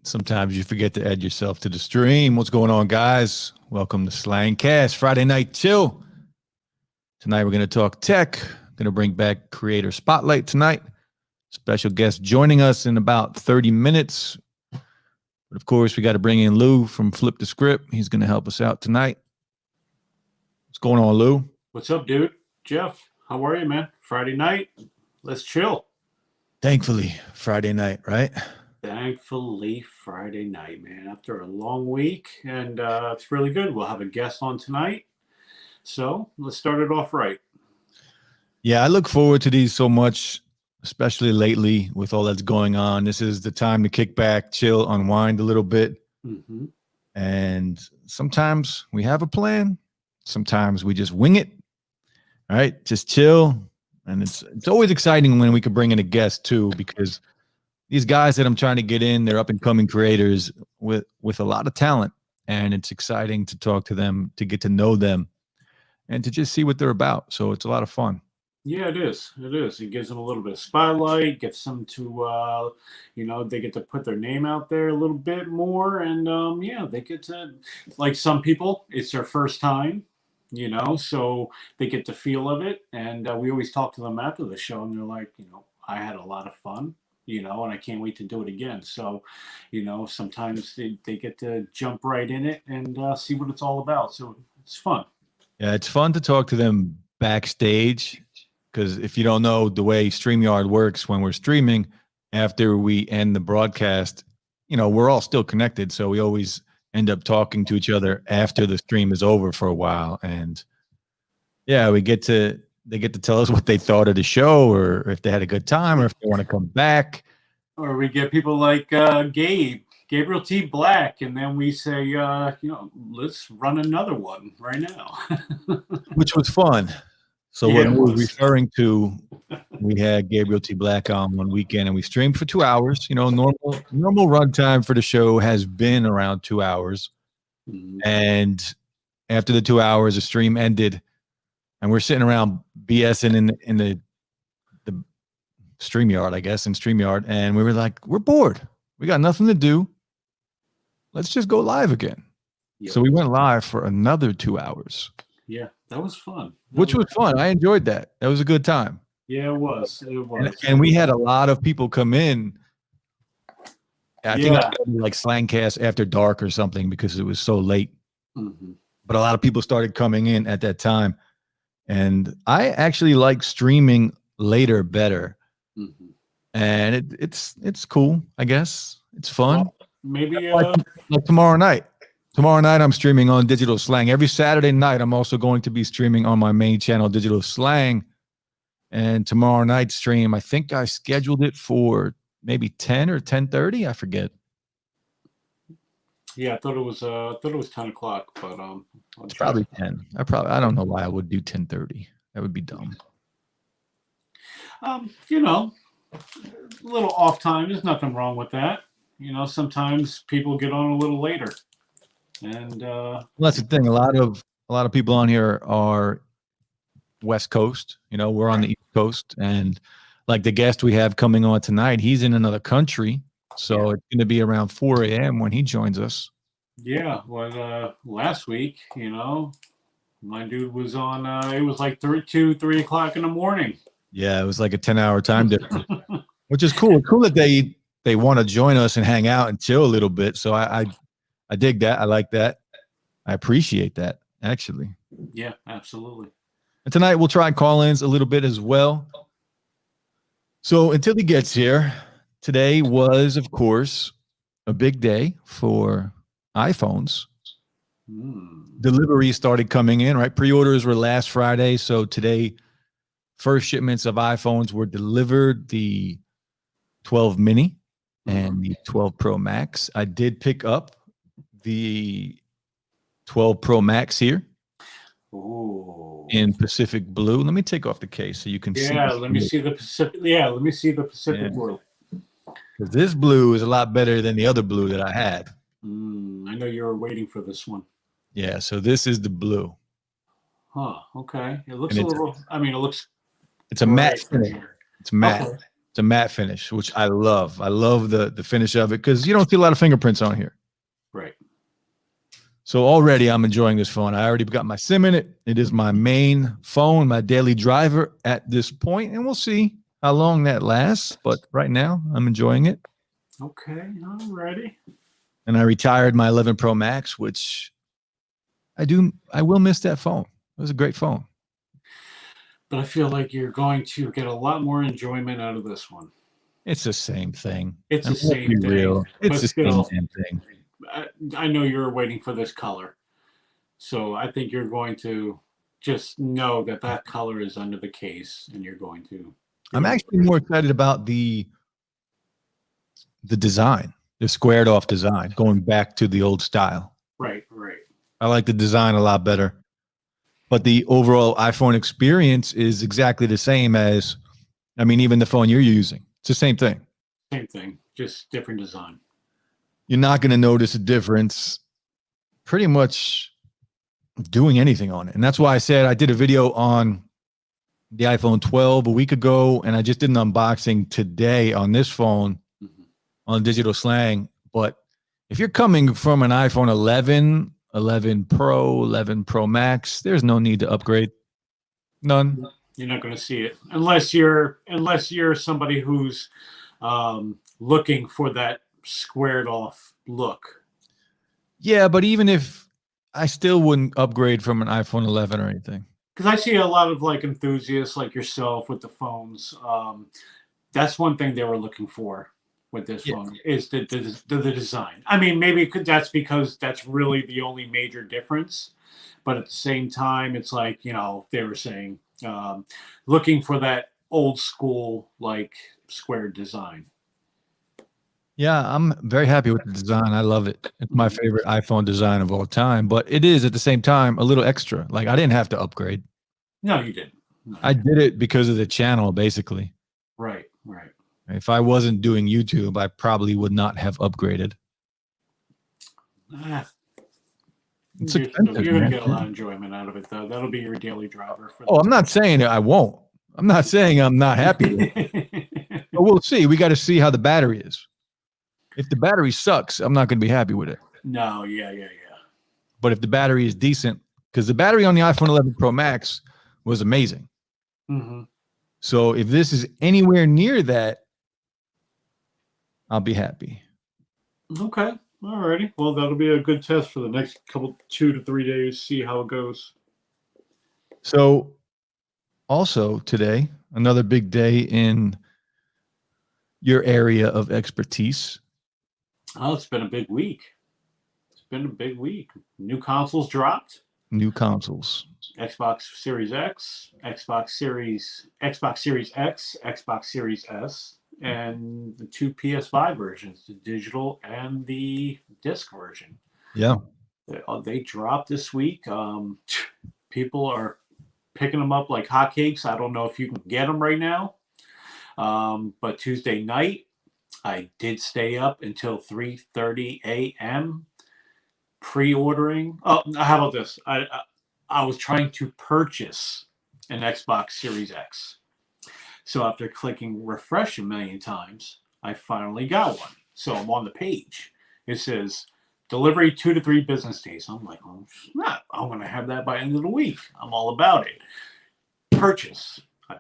Sometimes you forget to add yourself to the stream. What's going on, guys? Welcome to Slangcast Friday Night Chill. Tonight we're going to talk tech. Going to bring back Creator Spotlight tonight. Special guest joining us in about 30 minutes. But of course, we got to bring in Lou from Flip the Script. He's going to help us out tonight. What's going on, Lou? What's up, dude? Jeff, how are you, man? Friday night. Let's chill. Thankfully, Friday night, right? Thankfully, Friday night, man. After a long week, and it's really good. We'll have a guest on tonight. So let's start it off right. Yeah, I look forward to these so much, especially lately with all that's going on. This is the time to kick back, chill, unwind a little bit. Mm-hmm. And sometimes we have a plan. Sometimes we just wing it. All right, just chill. And it's always exciting when we can bring in a guest too, because these guys that I'm trying to get in, they're up and coming creators with a lot of talent. And it's exciting to talk to them, to get to know them, and to just see what they're about. So it's a lot of fun. Yeah, it is. It is. It gives them a little bit of spotlight, gets them to, they get to put their name out there a little bit more. And, they get to, like some people, it's their first time, so they get the feel of it. And we always talk to them after the show, and they're like, I had a lot of fun. And I can't wait to do it again. So, sometimes they get to jump right in it and see what it's all about. So it's fun. Yeah, it's fun to talk to them backstage, because if you don't know the way StreamYard works, when we're streaming, after we end the broadcast, we're all still connected. So we always end up talking to each other after the stream is over for a while. And yeah, they get to tell us what they thought of the show, or if they had a good time, or if they want to come back. Or we get people like Gabriel T. Black, and then we say, let's run another one right now. Which was fun. So what we're referring to, we had Gabriel T. Black on one weekend, and we streamed for 2 hours. Normal run time for the show has been around 2 hours. Mm-hmm. And after the 2 hours, the stream ended. And we're sitting around BSing in the StreamYard, I guess, in StreamYard. And we were like, we're bored. We got nothing to do. Let's just go live again. Yep. So we went live for another 2 hours. Yeah, that was fun. Which was fun. I enjoyed that. That was a good time. Yeah, it was. It was. And we had a lot of people come in. I think I like Slangcast After Dark or something, because it was so late. Mm-hmm. But a lot of people started coming in at that time. And I actually like streaming later better. Mm-hmm. And it's cool, I guess. It's fun. Well, maybe like tomorrow night. Tomorrow night I'm streaming on Digital Slang. Every Saturday night I'm also going to be streaming on my main channel, Digital Slang. And tomorrow night's stream, I think I scheduled it for maybe 10 or 10:30. I forget. Yeah, I thought it was 10 o'clock, but it's probably 10. I don't know why I would do 10:30. That would be dumb. A little off time. There's nothing wrong with that. Sometimes people get on a little later, and well, that's the thing. A lot of people on here are West Coast. We're on the East Coast, and like the guest we have coming on tonight, he's in another country. So it's going to be around 4 a.m. when he joins us. Yeah, well, last week, my dude was on. It was like 3 o'clock in the morning. Yeah, it was like a 10-hour time difference, which is cool. Cool that they want to join us and hang out and chill a little bit. So I dig that. I like that. I appreciate that, actually. Yeah, absolutely. And tonight we'll try call-ins a little bit as well. So until he gets here. Today was, of course, a big day for iPhones. Deliveries started coming in, right? Pre-orders were last Friday. So today, first shipments of iPhones were delivered, the 12 mini and the 12 Pro Max. I did pick up the 12 Pro Max here. Ooh. In Pacific Blue. Let me take off the case so you can see. Yeah, let me see the Pacific. Yeah, let me see the Pacific Blue. Because this blue is a lot better than the other blue that I had. I know you were waiting for this one. Yeah, so this is the blue. Huh, okay. It looks a little, it looks... It's a matte finish. It's matte. Okay. It's a matte finish, which I love. I love the finish of it because you don't see a lot of fingerprints on here. Right. So already I'm enjoying this phone. I already got my SIM in it. It is my main phone, my daily driver at this point, and we'll see how long that lasts. But right now I'm enjoying it. Okay, alrighty. And I retired my 11 Pro Max, which I will miss that phone. It was a great phone. But I feel like you're going to get a lot more enjoyment out of this one. It's the same thing. It's I the mean, let's same be thing. real. It's But the still, same damn thing. I know you're waiting for this color. So I think you're going to just know that that color is under the case, and you're going to. I'm actually more excited about the design, the squared off design, going back to the old style. Right, right. I like the design a lot better. But the overall iPhone experience is exactly the same as, I mean, even the phone you're using. It's the same thing. Same thing, just different design. You're not going to notice a difference pretty much doing anything on it. And that's why I said I did a video on the iPhone 12 a week ago, and I just did an unboxing today on this phone on Digital Slang. But if you're coming from an iPhone 11, 11 Pro, 11 Pro Max, there's no need to upgrade. None. You're not going to see it unless you're somebody who's looking for that squared off look. Yeah, but even if I still wouldn't upgrade from an iPhone 11 or anything. Because I see a lot of like enthusiasts like yourself with the phones. That's one thing they were looking for with this phone is the design. I mean, maybe that's because that's really the only major difference. But at the same time, it's like, they were saying, looking for that old school, like square design. Yeah, I'm very happy with the design. I love it. It's my favorite iPhone design of all time, but it is at the same time a little extra. Like I didn't have to upgrade. No, you didn't. No, I did it because of the channel, basically. right, right. If I wasn't doing YouTube, I probably would not have upgraded. It's expensive, You're going to man. get a lot of enjoyment out of it, though. That'll be your daily driver. Oh, I'm not saying I won't. I'm not saying I'm not happy with it. But we'll see. We got to see how the battery is. If the battery sucks, I'm not going to be happy with it. No, yeah. But if the battery is decent, because the battery on the iPhone 11 Pro Max was amazing. Mm-hmm. So if this is anywhere near that, I'll be happy. Okay. Alrighty. Well, that'll be a good test for the next 2 to 3 days. See how it goes. So also today, another big day in your area of expertise. Oh, it's been a big week. New consoles dropped. New consoles. Xbox Series X, Xbox Series X, Xbox Series S, and the 2 PS5 versions, the digital and the disc version. Yeah. They dropped this week. People are picking them up like hotcakes. I don't know if you can get them right now. But Tuesday night, I did stay up until 3:30 a.m. pre-ordering. Oh, how about this? I was trying to purchase an Xbox Series X. So after clicking refresh a million times, I finally got one. So I'm on the page. It says delivery 2 to 3 business days. I'm like, oh, snap. I'm going to have that by end of the week. I'm all about it. Purchase. I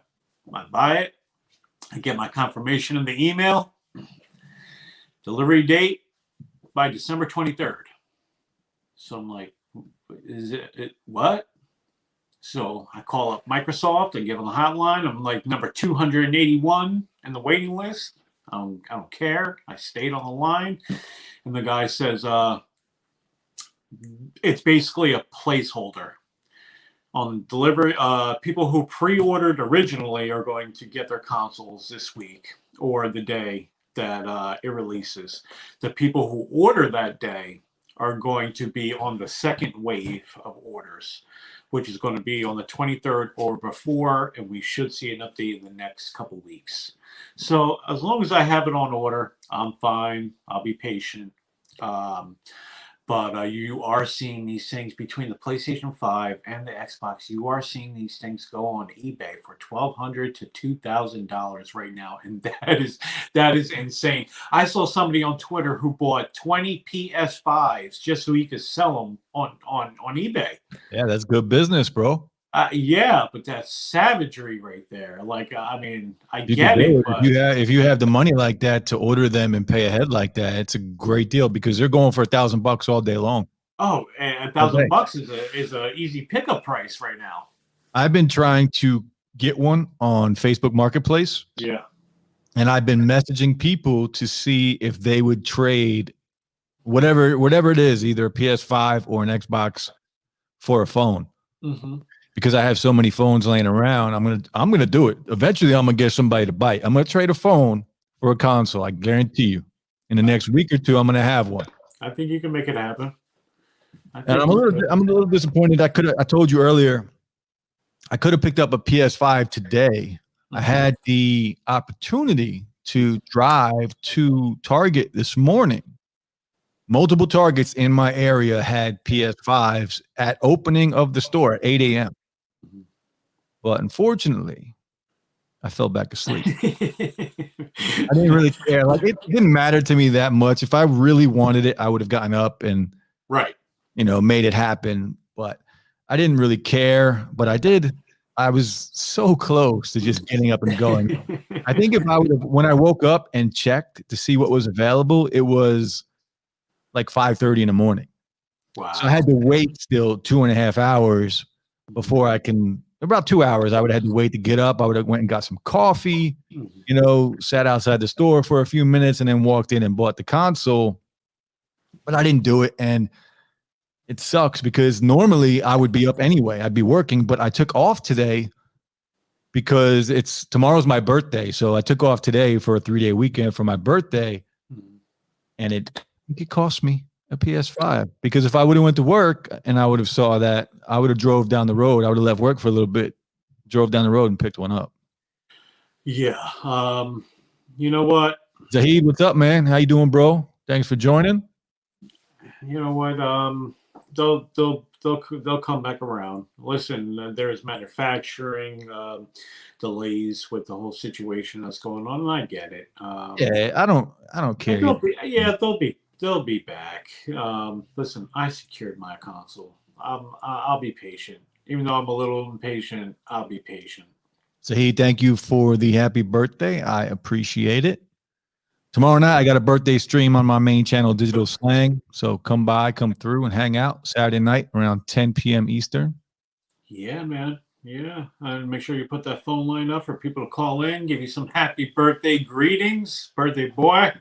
buy it. I get my confirmation in the email. Delivery date by December 23rd. So I'm like, is it what? So I call up Microsoft. I give them the hotline. I'm like number 281 in the waiting list. I don't care. I stayed on the line. And the guy says, it's basically a placeholder. On delivery, people who pre-ordered originally are going to get their consoles this week or the day that it releases. The people who order that day are going to be on the second wave of orders, which is going to be on the 23rd or before, and we should see an update in the next couple weeks. So as long as I have it on order, I'm fine. I'll be patient. But you are seeing these things between the PlayStation 5 and the Xbox. You are seeing these things go on eBay for $1,200 to $2,000 right now, and that is insane. I saw somebody on Twitter who bought 20 PS5s just so he could sell them on eBay. Yeah, that's good business, bro. Yeah, but that's savagery right there. Like, I mean, I You could get do it, it but if you have the money like that to order them and pay ahead like that. It's a great deal because they're going for $1,000 all day long. oh, and All day. $1,000 is a easy pickup price right now. I've been trying to get one on Facebook Marketplace. Yeah. And I've been messaging people to see if they would trade whatever it is, either a PS5 or an Xbox for a phone. Mm-hmm. Because I have so many phones laying around, I'm gonna do it. Eventually, I'm gonna get somebody to bite. I'm gonna trade a phone for a console. I guarantee you. In the next week or two, I'm gonna have one. I think you can make it happen. And I'm a little disappointed. I told you earlier, I could have picked up a PS5 today. I had the opportunity to drive to Target this morning. Multiple Targets in my area had PS5s at opening of the store at 8 a.m. But unfortunately, I fell back asleep. I didn't really care. Like, it didn't matter to me that much. If I really wanted it, I would have gotten up and made it happen. But I didn't really care. But I did. I was so close to just getting up and going. I think if I would have, when I woke up and checked to see what was available, it was like 5:30 in the morning. Wow. So I had to wait still 2.5 hours before I can, about 2 hours. I would have had to wait to get up. I would have went and got some coffee, sat outside the store for a few minutes and then walked in and bought the console. But I didn't do it. And it sucks because normally I would be up anyway. I'd be working, but I took off today because tomorrow's my birthday. So I took off today for a 3-day weekend for my birthday. And it cost me a PS5 because if I would have went to work and I would have saw that, I would have drove down the road. I would have left work for a little bit, drove down the road and picked one up. Yeah. You know what? Zahid, what's up, man? How you doing, bro? Thanks for joining. You know what? They'll come back around. Listen, there's manufacturing delays with the whole situation that's going on, and I get it. Yeah, I don't care. They'll be back. Listen, I secured my console. I'll be patient. Even though I'm a little impatient, I'll be patient. Zahid, thank you for the happy birthday. I appreciate it. Tomorrow night, I got a birthday stream on my main channel, Digital Slang. So come through and hang out Saturday night around 10 p.m. Eastern. Yeah, man. Yeah. And make sure you put that phone line up for people to call in, give you some happy birthday greetings, birthday boy.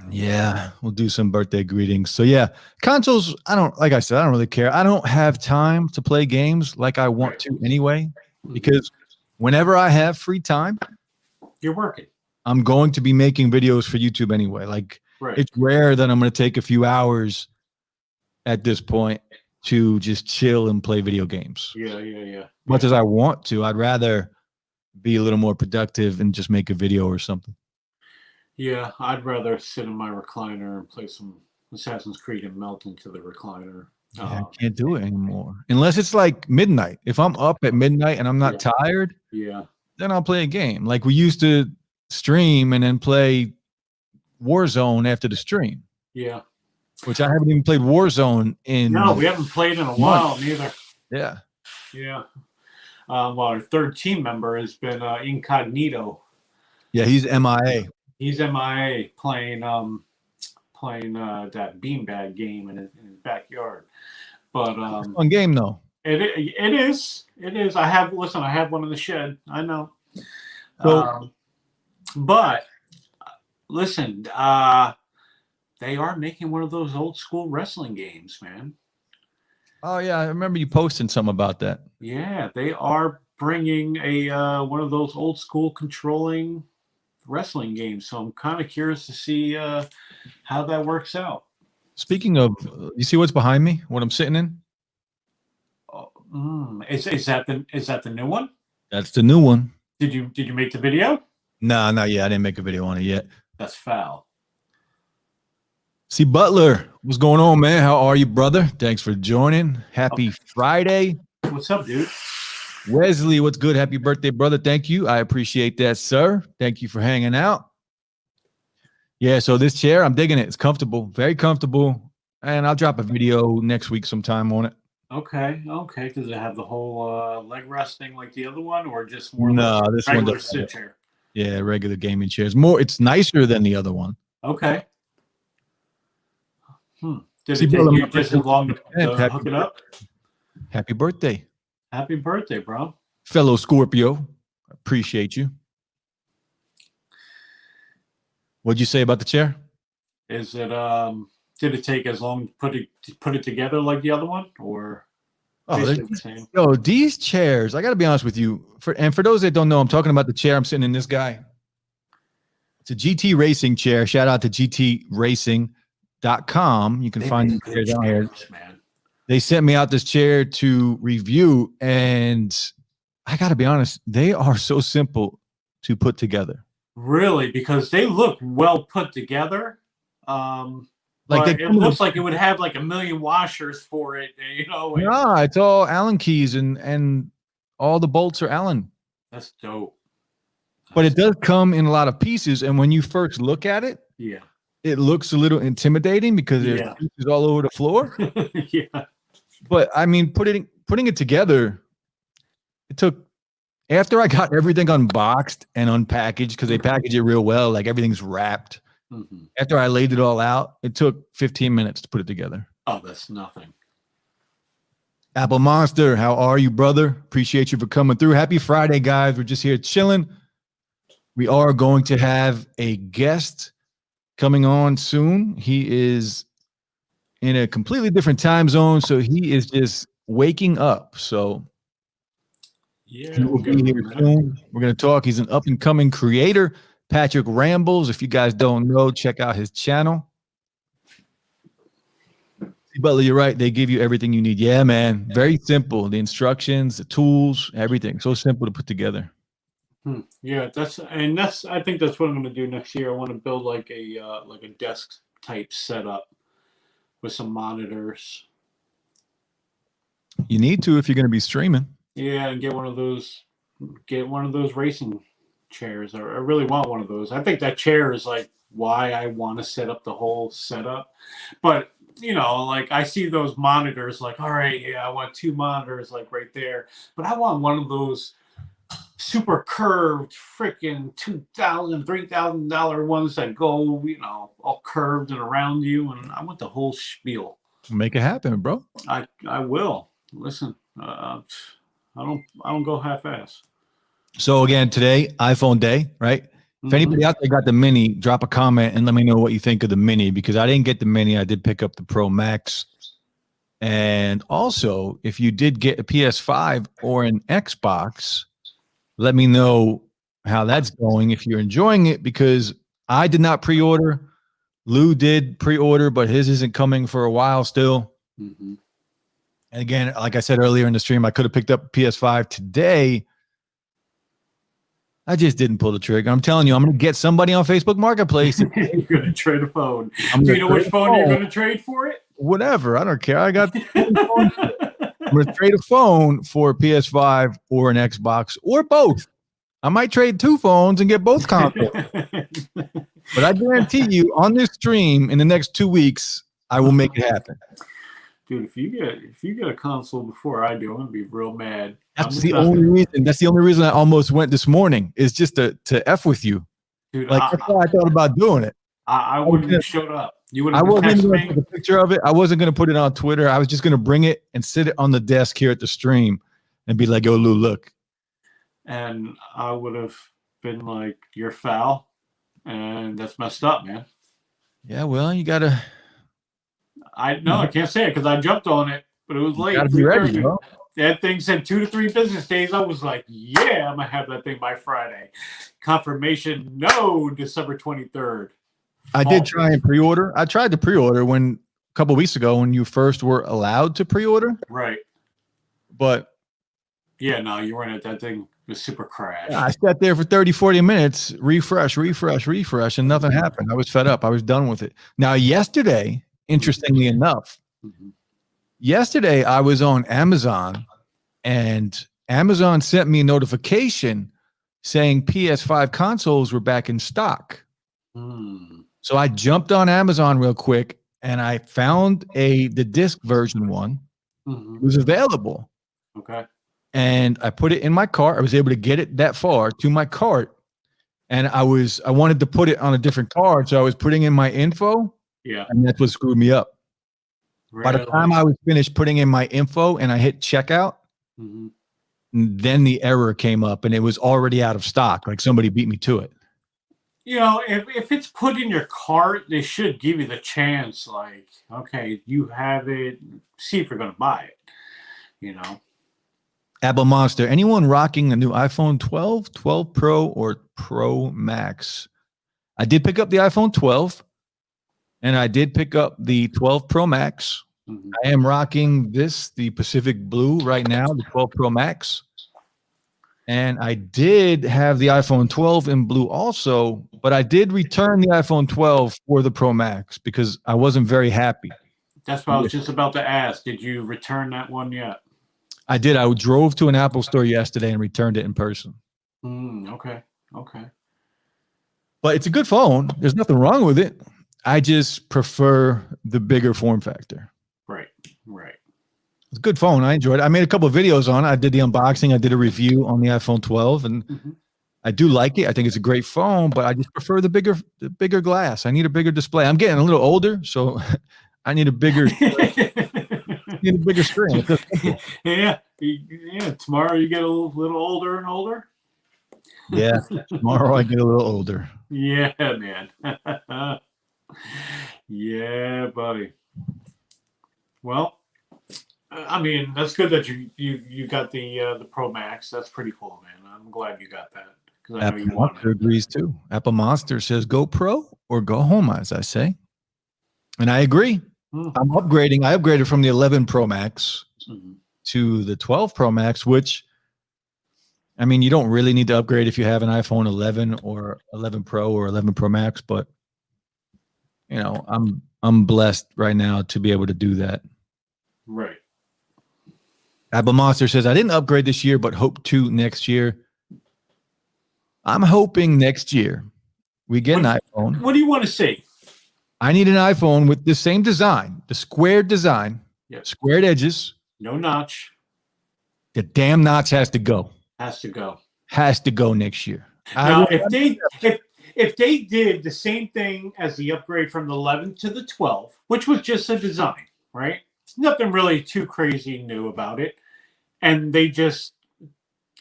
Yeah, we'll do some birthday greetings. So yeah, consoles, like I said, I don't really care. I don't have time to play games like I want to anyway, because whenever I have free time, you're working. I'm going to be making videos for YouTube anyway. Like, it's rare that I'm going to take a few hours at this point to just chill and play video games. Yeah. Much as I want to, I'd rather be a little more productive and just make a video or something. Yeah, I'd rather sit in my recliner and play some Assassin's Creed and melt into the recliner. Yeah, I can't do it anymore. Unless it's like midnight. If I'm up at midnight and I'm not tired, then I'll play a game. Like we used to stream and then play Warzone after the stream. Yeah. Which I haven't even played Warzone in. No, we haven't played in a while neither. Yeah. Yeah. Well, our third team member has been incognito. Yeah, he's MIA. He's MIA playing that beanbag game in his backyard. But fun game though. It is. I have one in the shed. I know. So, but listen, they are making one of those old school wrestling games, man. Oh yeah, I remember you posting something about that. Yeah, they are bringing a one of those old school controlling wrestling games. So I'm kind of curious to see how that works out. Speaking of, you see what's behind me? What I'm sitting in? Is that the new one? That's the new one. Did you make the video? No, not yet. I didn't make a video on it yet. That's foul. See Butler, what's going on, man? How are you, brother? Thanks for joining. Happy Friday. What's up, dude? Wesley, what's good? Happy birthday, brother. Thank you. I appreciate that, sir. Thank you for hanging out. Yeah, so this chair, I'm digging it. It's comfortable, very comfortable. And I'll drop a video next week sometime on it. Okay. Does it have the whole leg rest thing like the other one, or just more No, like this one regular doesn't. sit chair? Yeah, regular gaming chairs. It's nicer than the other one. Okay. Did See, it take brother, you just as long to hook it up? Happy birthday. Happy birthday, bro. Fellow Scorpio. Appreciate you. What'd you say about the chair? Is it did it take as long to put it together like the other one, or basically the same? Yo, these chairs, I gotta be honest with you. For those that don't know, I'm talking about the chair I'm sitting in. This guy. It's a GT Racing chair. Shout out to GTRacing.com. You can find the chairs out here. Man. They sent me out this chair to review, and I gotta be honest, they are so simple to put together. Really, because they look well put together. Like it looks like it would have like 1 million washers for it, you know. No, it's all Allen keys and all the bolts are Allen. That's dope. But it does come in a lot of pieces, and when you first look at it, yeah, it looks a little intimidating because there's pieces all over the floor. Yeah. But I mean, putting it together, it took after I got everything unboxed and unpackaged, because they package it real well, like everything's wrapped. Mm-hmm. After I laid it all out, it took 15 minutes to put it together. Oh, that's nothing. Apple Monster, how are you, brother? Appreciate you for coming through. Happy Friday, guys. We're just here chilling. We are going to have a guest coming on soon. He is in a completely different time zone, so he is just waking up. So yeah, he will be here soon. We're going to talk. He's an up-and-coming creator, Patrick Rambles. If you guys don't know, check out his channel. Butler, you're right. They give you everything you need. Yeah, man. Very simple. The instructions, the tools, everything. So simple to put together. Yeah, I think that's what I'm going to do next year. I want to build like a desk type setup with some monitors. You need to if you're going to be streaming. Yeah, and get one of those racing chairs. I really want one of those. I think that chair is like why I want to set up the whole setup. But you know, like I see those monitors, like, all right, yeah, I want 2 monitors like right there. But I want one of those super curved freaking $2,000, $3,000 ones that go, you know, all curved and around you, and I want the whole spiel. Make it happen, bro. I will. Listen, I don't go half-ass. So again, today, iPhone day, right? If anybody out there got the mini, drop a comment and let me know what you think of the mini, because I didn't get the mini. I did pick up the Pro Max. And also, if you did get a PS5 or an Xbox, let me know how that's going, if you're enjoying it, because I did not pre-order. Lou did pre-order, but his isn't coming for a while still. And again, like I said earlier in the stream, I could have picked up PS5 today. I just didn't pull the trigger. I'm telling you, I'm going to get somebody on Facebook Marketplace. You're going to trade a phone. Do you know which phone you're going to trade for it? Whatever. I don't care. I got I'm going to trade a phone for a PS5 or an Xbox or both. I might trade 2 phones and get both consoles. But I guarantee you, on this stream in the next 2 weeks, I will make it happen. Dude, if you get a console before I do, I'm gonna be real mad. That's the only reason. That's the only reason I almost went this morning, is just to F with you. Dude, like that's why I thought about doing it. I wouldn't have showed up. You would have. I wasn't going to take a picture of it. I wasn't going to put it on Twitter. I was just going to bring it and sit it on the desk here at the stream and be like, "Yo, Lou, look." And I would have been like, "You're foul," and that's messed up, man. Yeah, well, you gotta. I can't say it because I jumped on it, but it was late. You gotta be ready, bro. That thing said 2 to 3 business days. I was like, yeah, I'm gonna have that thing by Friday. Confirmation, no, December 23rd. I did try and pre-order. I tried to pre-order a couple weeks ago when you first were allowed to pre-order. Right. But yeah, no, you weren't at that thing. The super crash. I sat there for 30, 40 minutes, refresh, and nothing happened. I was fed up. I was done with it. Now, yesterday, interestingly enough, yesterday I was on Amazon and Amazon sent me a notification saying PS5 consoles were back in stock. So I jumped on Amazon real quick and I found the disc version one. It was available. Okay. And I put it in my cart. I was able to get it that far to my cart. And I wanted to put it on a different card. So I was putting in my info. Yeah. And that's what screwed me up. Really? By the time I was finished putting in my info and I hit checkout, then the error came up and it was already out of stock. Like somebody beat me to it. You know, if it's put in your cart, they should give you the chance, like, okay, you have it, see if you're going to buy it, you know. Apple Monster, anyone rocking the new iPhone 12, 12 Pro, or Pro Max? I did pick up the iPhone 12, and I did pick up the 12 Pro Max. I am rocking the Pacific Blue right now, the 12 Pro Max. And I did have the iPhone 12 in blue also, but I did return the iPhone 12 for the Pro Max because I wasn't very happy. That's what I was just about to ask. Did you return that one yet? I did. I drove to an Apple store yesterday and returned it in person. Okay. But it's a good phone. There's nothing wrong with it. I just prefer the bigger form factor. Right. It's a good phone. I enjoyed it. I made a couple of videos on it. I did the unboxing. I did a review on the iPhone 12, and I do like it. I think it's a great phone, but I just prefer the bigger glass. I need a bigger display. I'm getting a little older, so I need a bigger screen. Yeah. Tomorrow you get a little older and older. Yeah. Tomorrow I get a little older. Yeah, man. Yeah, buddy. Well, I mean, that's good that you got the Pro Max. That's pretty cool, man. I'm glad you got that because I know you want it. Agrees too. Apple Monster says go Pro or go home, as I say, and I agree. I'm upgrading. I upgraded from the 11 Pro Max to the 12 Pro Max, which, I mean, you don't really need to upgrade if you have an iPhone 11 or 11 Pro or 11 Pro Max, but you know, I'm blessed right now to be able to do that. Right. Apple Monster says, I didn't upgrade this year, but hope to next year. I'm hoping next year we get an iPhone. What do you want to see? I need an iPhone with the same design, the squared design, squared edges. No notch. The damn notch has to go. Has to go next year. Now, if they did the same thing as the upgrade from the 11 to the 12, which was just a design, right? Nothing really too crazy new about it. And they just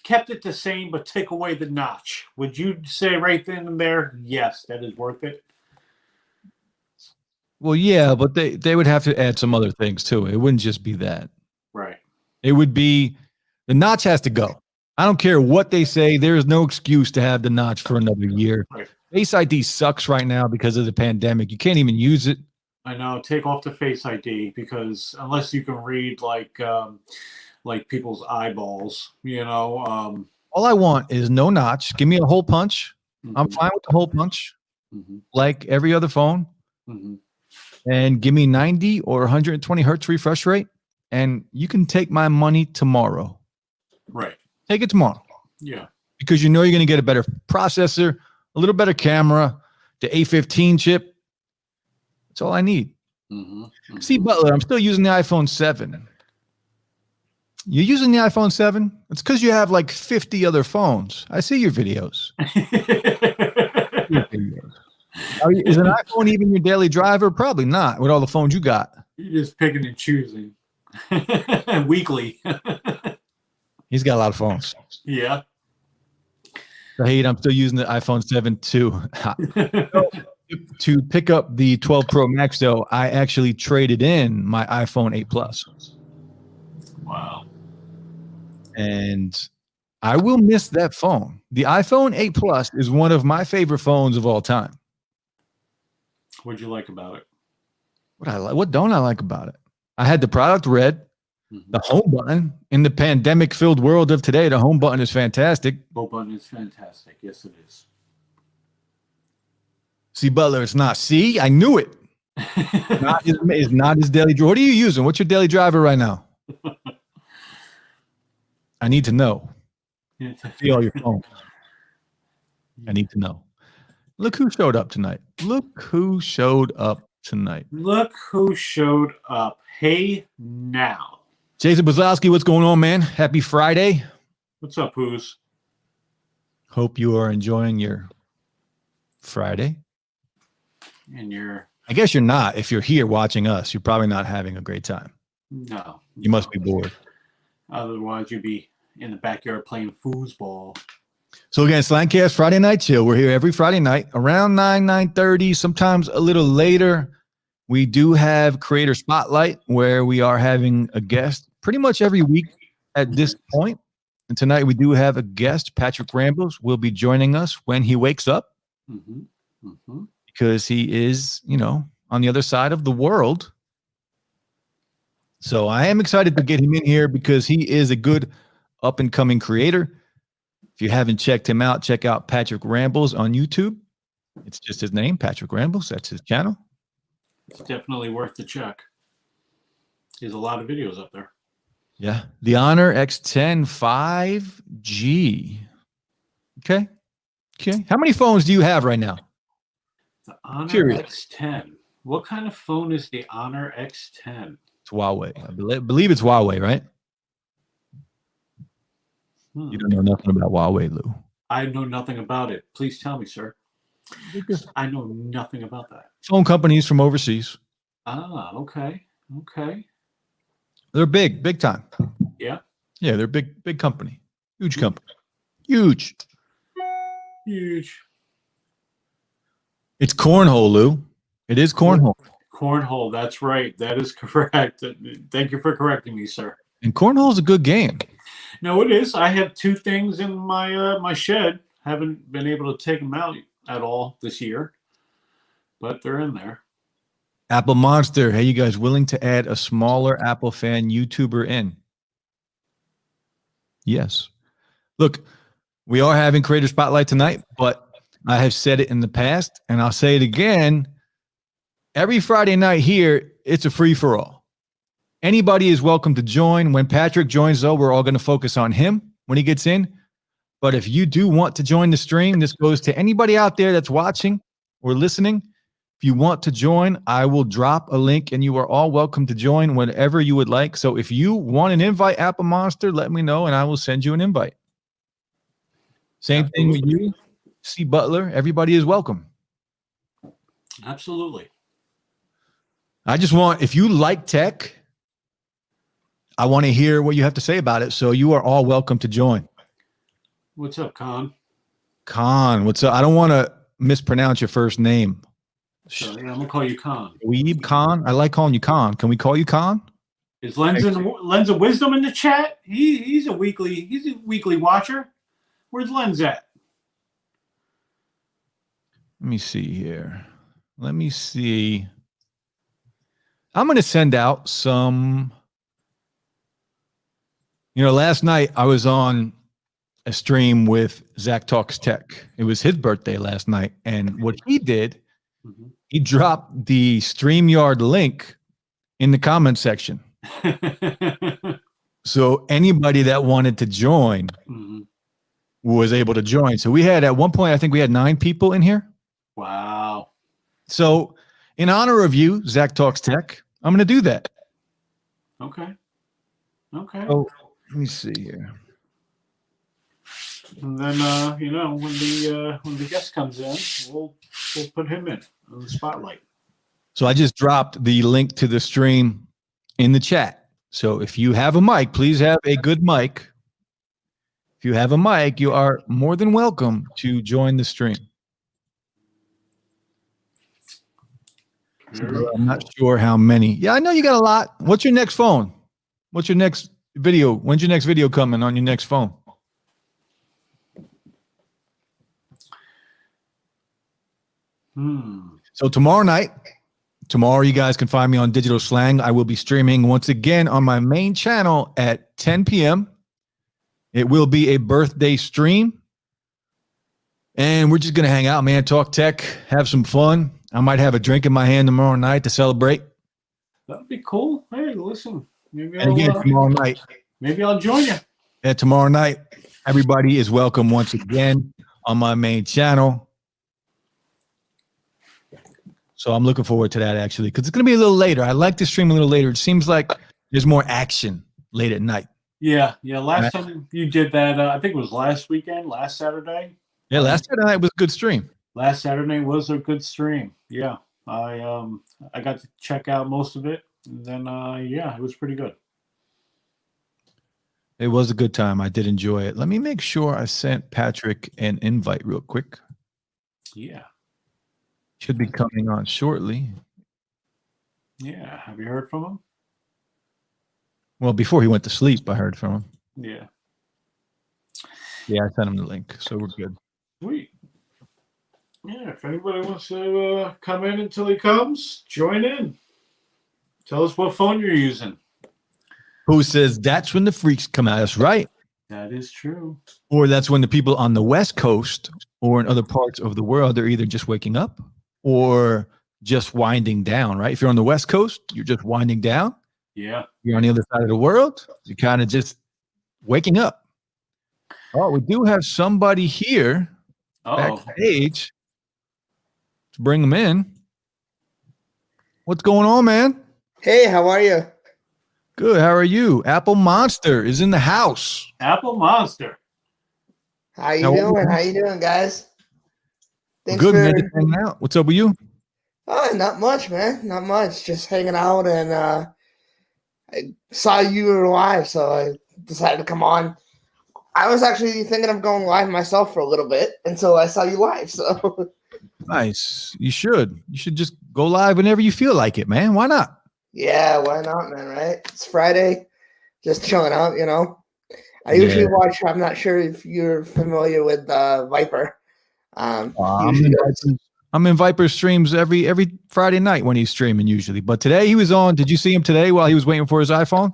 kept it the same, but take away the notch. Would you say right then and there, yes, that is worth it? Well, yeah, but they would have to add some other things too. It wouldn't just be that. Right. It would be the notch has to go. I don't care what they say. There is no excuse to have the notch for another year. Right. Face ID sucks right now because of the pandemic. You can't even use it. I know. Take off the Face ID because unless you can read like people's eyeballs, you know. All I want is no notch. Give me a hole punch. I'm fine with the hole punch, like every other phone. And give me 90 or 120 hertz refresh rate, and you can take my money tomorrow. Right. Take it tomorrow. Yeah. Because you know you're going to get a better processor, a little better camera, the A15 chip. That's all I need. See, Butler, I'm still using the iPhone 7. You're using the iPhone 7? It's because you have like 50 other phones. I see your videos. Is an iPhone even your daily driver? Probably not with all the phones you got. You're just picking and choosing. Weekly. He's got a lot of phones. Yeah. Saeed, I'm still using the iPhone 7 too. To pick up the 12 Pro Max, though, I actually traded in my iPhone 8 Plus. Wow. And I will miss that phone. The iPhone 8 Plus is one of my favorite phones of all time. What'd you like about it? What don't I like about it? I had the product red. Mm-hmm. The home button in the pandemic-filled world of today, the home button is fantastic. Home button is fantastic. Yes, it is. See, Butler, it's not. See, I knew it. It's not his daily driver. What are you using? What's your daily driver right now? I need to know. See all your phones. I need to know. Look who showed up tonight. Look who showed up tonight. Look who showed up. Hey, now. Jason Buzlowski, what's going on, man? Happy Friday. What's up, Poos? Hope you are enjoying your Friday. And you're... I guess you're not. If you're here watching us, you're probably not having a great time. No. You must be bored. Otherwise, you'd be in the backyard playing foosball. So again, Slangcast Friday Night Chill. We're here every Friday night around 9:30, sometimes a little later. We do have Creator Spotlight where we are having a guest pretty much every week at this point. And tonight we do have a guest. Patrick Rambles will be joining us when he wakes up because he is, on the other side of the world. So I am excited to get him in here because he is a good up-and-coming creator. If you haven't checked him out, check out Patrick Rambles on YouTube. It's just his name, Patrick Rambles. That's his channel. It's definitely worth the check. There's a lot of videos up there. Yeah. The Honor X10 5G. Okay. How many phones do you have right now? The Honor Curious. X10. What kind of phone is the Honor X10? It's Huawei. I believe it's Huawei, right? You don't know nothing about Huawei, Lou. I know nothing about it. Please tell me, sir. I know nothing about that. Phone companies from overseas. Ah, okay. Okay. They're big time. Yeah. Yeah, they're big company. Huge company. Huge. It's cornhole, Lou. It is cornhole. Cornhole, that's right. That is correct. Thank you for correcting me, sir. And cornhole is a good game. No, it is. I have two things in my my shed. Haven't been able to take them out at all this year, but they're in there. Apple Monster. Hey, you guys willing to add a smaller Apple fan YouTuber in? Yes. Look, we are having Creator Spotlight tonight, but I have said it in the past, and I'll say it again. Every Friday night here, it's a free-for-all. Anybody is welcome to join. When Patrick joins, though, we're all going to focus on him when he gets in. But if you do want to join the stream, this goes to anybody out there that's watching or listening. If you want to join, I will drop a link, and you are all welcome to join whenever you would like. So if you want an invite, Apple Monster, let me know, and I will send you an invite. Same thing with you, C. Butler. Everybody is welcome. Absolutely. I just want, if you like tech, I want to hear what you have to say about it. So you are all welcome to join. What's up, Con? Con, what's up? I don't want to mispronounce your first name. So, yeah, I'm gonna call you Con. Weeb Con. I like calling you Con. Can we call you Con? Is Lens of Wisdom in the chat? He's a weekly watcher. Where's Lens at? Let me see here. Let me see. I'm going to send out some. Last night I was on a stream with Zach Talks Tech. It was his birthday last night. And what he did, he dropped the StreamYard link in the comment section. So anybody that wanted to join was able to join. So we had, at one point, I think we had 9 people in here. Wow. So in honor of you, Zach Talks Tech, I'm going to do that. Okay. So let me see here. And then, when the guest comes in, we'll put him in on the spotlight. So I just dropped the link to the stream in the chat. So if you have a mic, please have a good mic. If you have a mic, you are more than welcome to join the stream. I'm not sure how many. Yeah, I know you got a lot. What's your next phone? What's your next video? When's your next video coming on your next phone? So tomorrow night, tomorrow you guys can find me on Digital Slang. I will be streaming once again on my main channel at 10 p.m. It will be a birthday stream. And we're just going to hang out, man, talk tech, have some fun. I might have a drink in my hand tomorrow night to celebrate. That'd be cool. Hey, listen, maybe And again, tomorrow night. Maybe I'll join you. And tomorrow night, everybody is welcome once again on my main channel. So I'm looking forward to that, actually, because it's going to be a little later. I like to stream a little later. It seems like there's more action late at night. Yeah. Last time you did that, I think it was last Saturday. Yeah, last Saturday night was a good stream. Last Saturday was a good stream. Yeah, I got to check out most of it. And then it was pretty good. It was a good time. I did enjoy it. Let me make sure I sent Patrick an invite real quick. Yeah. Should be coming on shortly. Yeah. Have you heard from him? Well, before he went to sleep, I heard from him. Yeah. Yeah, I sent him the link, so we're good. Sweet. Yeah, if anybody wants to come in until he comes, join in. Tell us what phone you're using. Who says that's when the freaks come out? That's right. That is true. Or that's when the people on the West Coast or in other parts of the world are either just waking up or just winding down, right? If you're on the West Coast, you're just winding down. Yeah. You're on the other side of the world, you're kind of just waking up. Oh, we do have somebody here backstage. Let's bring them in. What's going on, man? Hey, how are you? Good. How are you? Apple Monster is in the house. Apple Monster. How you doing? How you doing, guys? Thanks Good, for... man. Just hanging out. What's up with you? Oh, not much, man. Not much. Just hanging out, and I saw you were live, so I decided to come on. I was actually thinking of going live myself for a little bit until I saw you live. So nice. You should. You should just go live whenever you feel like it, man. Why not? Yeah, why not, man? Right? It's Friday, just chilling out. You know, I usually watch. I'm not sure if you're familiar with Viper. I'm in Viper streams every Friday night when he's streaming usually. But today he was on. Did you see him today while he was waiting for his iPhone?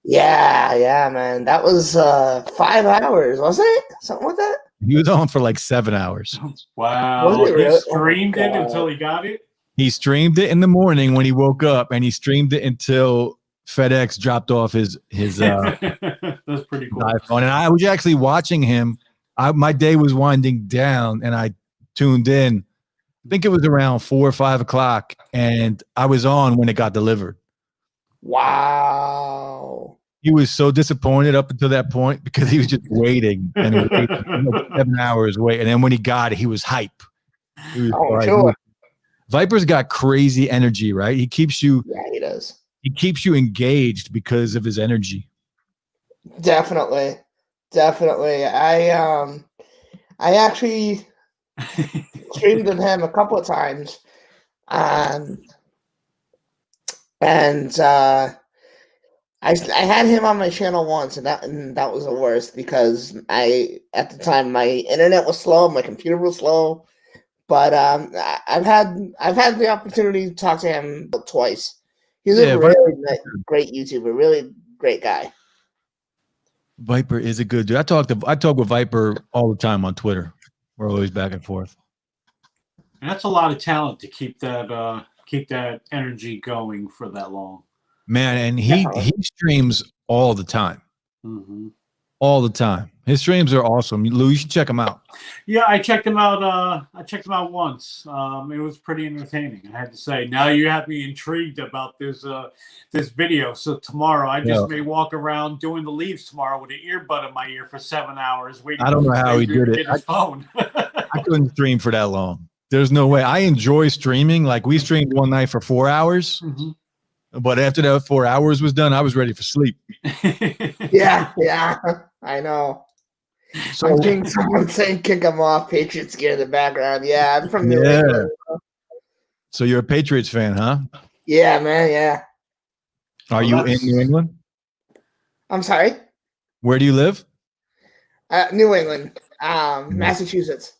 Yeah, man. That was 5 hours, wasn't it? Something like that. He was on for like 7 hours. Wow. He streamed it until he got it? He streamed it in the morning when he woke up, and he streamed it until FedEx dropped off his That's pretty cool. iPhone. And I was actually watching him. My day was winding down, and I tuned in. I think it was around 4 or 5 o'clock, and I was on when it got delivered. Wow. He was so disappointed up until that point because he was just waiting and waiting, 7 hours wait. And then when he got it, he was hype. He was sure. Viper's got crazy energy, right? He keeps you. Yeah, he does. He keeps you engaged because of his energy. Definitely. I actually streamed with him a couple of times, and I had him on my channel once, and that was the worst because at the time my internet was slow, my computer was slow. But I've had the opportunity to talk to him twice. He's a really great YouTuber, really great guy. Viper is a good dude. I talk with Viper all the time on Twitter. We're always back and forth. And that's a lot of talent to keep that energy going for that long. Man, and he streams all the time. Mm-hmm. All the time. His streams are awesome. Lou, you should check him out. Yeah, I checked him out. I checked him out once. It was pretty entertaining, I have to say. Now you have me intrigued about this video. So tomorrow, I just may walk around doing the leaves tomorrow with an earbud in my ear for 7 hours waiting. I don't know how he did it. His phone. I couldn't stream for that long. There's no way. I enjoy streaming. Like we streamed one night for 4 hours. Mm-hmm. But after that 4 hours was done, I was ready for sleep. Yeah, I know. So I'm seeing someone saying kick him off, Patriots gear in the background. Yeah, I'm from New England. So you're a Patriots fan, huh? Yeah, man, yeah. Are you in New England? I'm sorry? Where do you live? New England, Massachusetts.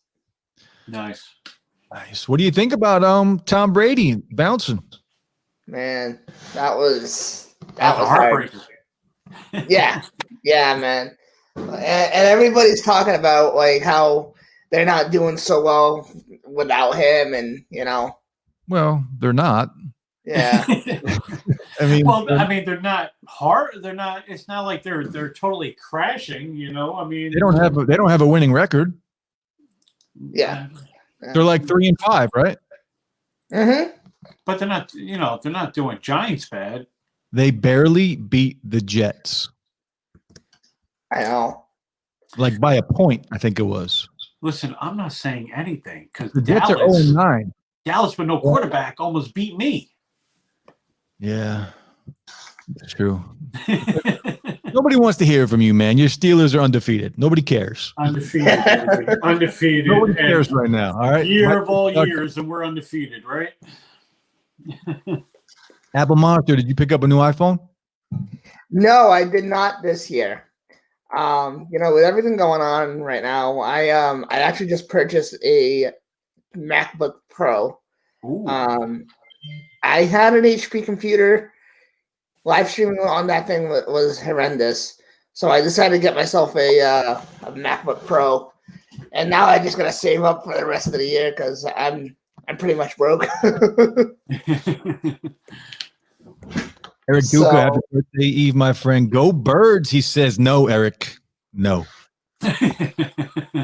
Nice. What do you think about Tom Brady bouncing? Man, that was That's hard. heartbreaking. Yeah, man. And everybody's talking about like how they're not doing so well without him, and Well, they're not. yeah. I mean, they're not hard. They're not. It's not like they're totally crashing. I mean, they don't have a winning record. Yeah. They're like 3-5, right? Mm-hmm. But they're not. They're not doing Giants bad. They barely beat the Jets. I know. Like by a point, I think it was. Listen, I'm not saying anything because The Jets are 0-9. Dallas with no quarterback almost beat me. Yeah, it's true. Nobody wants to hear from you, man. Your Steelers are undefeated. Nobody cares. Undefeated. Undefeated. Nobody cares right now. All right. Year of all years, and we're undefeated, right? Apple Monster, did you pick up a new iPhone? No, I did not this year. With everything going on right now, I actually just purchased a MacBook Pro. Ooh. I had an HP computer. Live streaming on that thing was horrendous, so I decided to get myself a MacBook Pro, and now I just gotta save up for the rest of the year because I'm pretty much broke. Eric Duca, happy birthday, Eve, my friend. Go Birds, he says. No, Eric. No.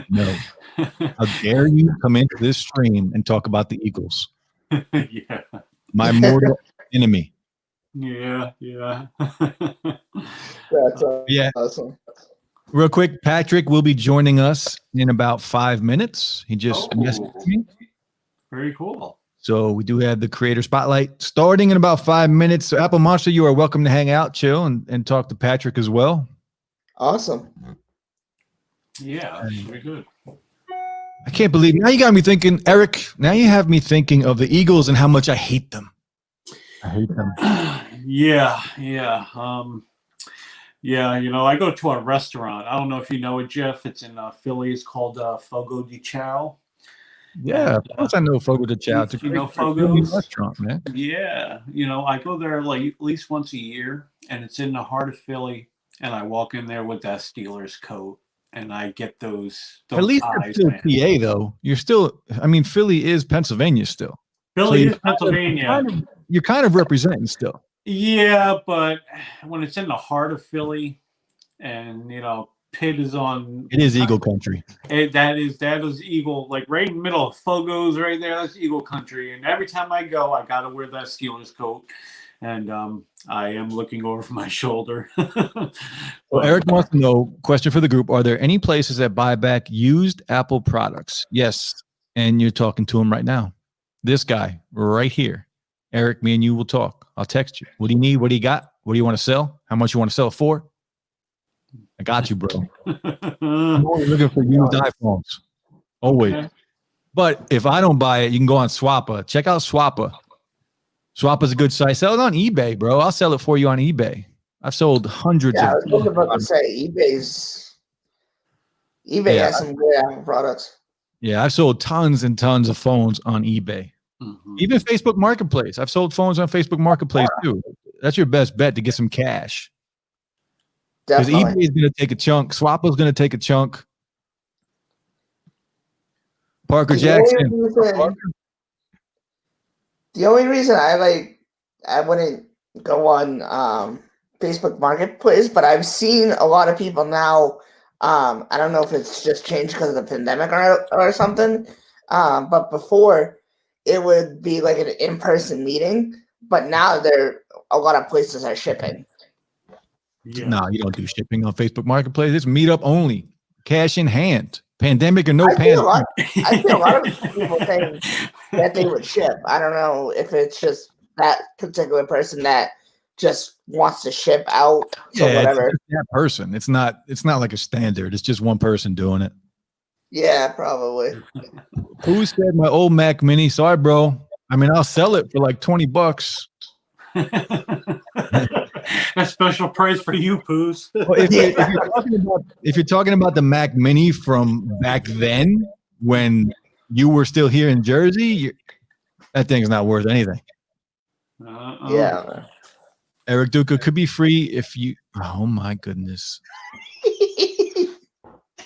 No. How dare you come into this stream and talk about the Eagles? Yeah. My mortal enemy. Yeah. That's Yeah. awesome. Real quick, Patrick will be joining us in about 5 minutes. He just messaged me. Very cool. So we do have the creator spotlight starting in about 5 minutes. So Apple Monster, you are welcome to hang out, chill, and talk to Patrick as well. Awesome. Yeah, very good. I can't believe now you got me thinking, Eric. Now you have me thinking of the Eagles and how much I hate them. I hate them. Yeah. I go to a restaurant. I don't know if you know it, Jeff. It's in Philly. It's called Fogo de Chao. Yeah, of course I know Fogo de Chao. It's a great Fogo's restaurant, man. Yeah, I go there like at least once a year, and it's in the heart of Philly. And I walk in there with that Steelers coat, and I get those At least eyes, you're still man. PA though. You're still. I mean, Philly is Pennsylvania still. Philly So is Pennsylvania. You're kind of representing still. Yeah, but when it's in the heart of Philly, and Pitt is on. It is Eagle country. That is Eagle, like right in the middle of Fogo's right there. That's Eagle country, and every time I go, I gotta wear that Steelers coat, and I am looking over my shoulder. Well, Eric wants to know, question for the group, are there any places that buy back used Apple products? Yes, and you're talking to him right now. This guy right here. Eric, me and you will talk. I'll text you. What do you need? What do you got? What do you want to sell? How much you want to sell it for? I got you, bro. I'm always looking for used iPhones. Always. Okay. But if I don't buy it, you can go on Swappa. Check out Swappa. Swappa's a good site. Sell it on eBay, bro. I'll sell it for you on eBay. I've sold hundreds Yeah, I of. was about to say eBay has some good Apple products. Yeah, I've sold tons and tons of phones on eBay. Mhm. Even Facebook Marketplace. I've sold phones on Facebook Marketplace too. That's your best bet to get some cash. Because Definitely. eBay is going to take a chunk. Swappa's going to take a chunk. Parker Jackson. The only reason I wouldn't go on Facebook Marketplace, but I've seen a lot of people now. I don't know if it's just changed because of the pandemic or something. But before it would be like an in-person meeting, but now a lot of places are shipping. Yeah. No, you don't do shipping on Facebook Marketplace. It's meetup only. Cash in hand. Pandemic or no I see a lot pandemic. of people saying that they would ship. I don't know if it's just that particular person that just wants to ship out to whatever. It's that person. It's not like a standard. It's just one person doing it. Yeah, probably. Who said my old Mac Mini? Sorry, bro. I mean, I'll sell it for like $20. A special price for you, Poos. Well, if you're talking about the Mac Mini from back then, when you were still here in Jersey, that thing's not worth anything. Yeah. Eric Duca could be free if you. Oh my goodness!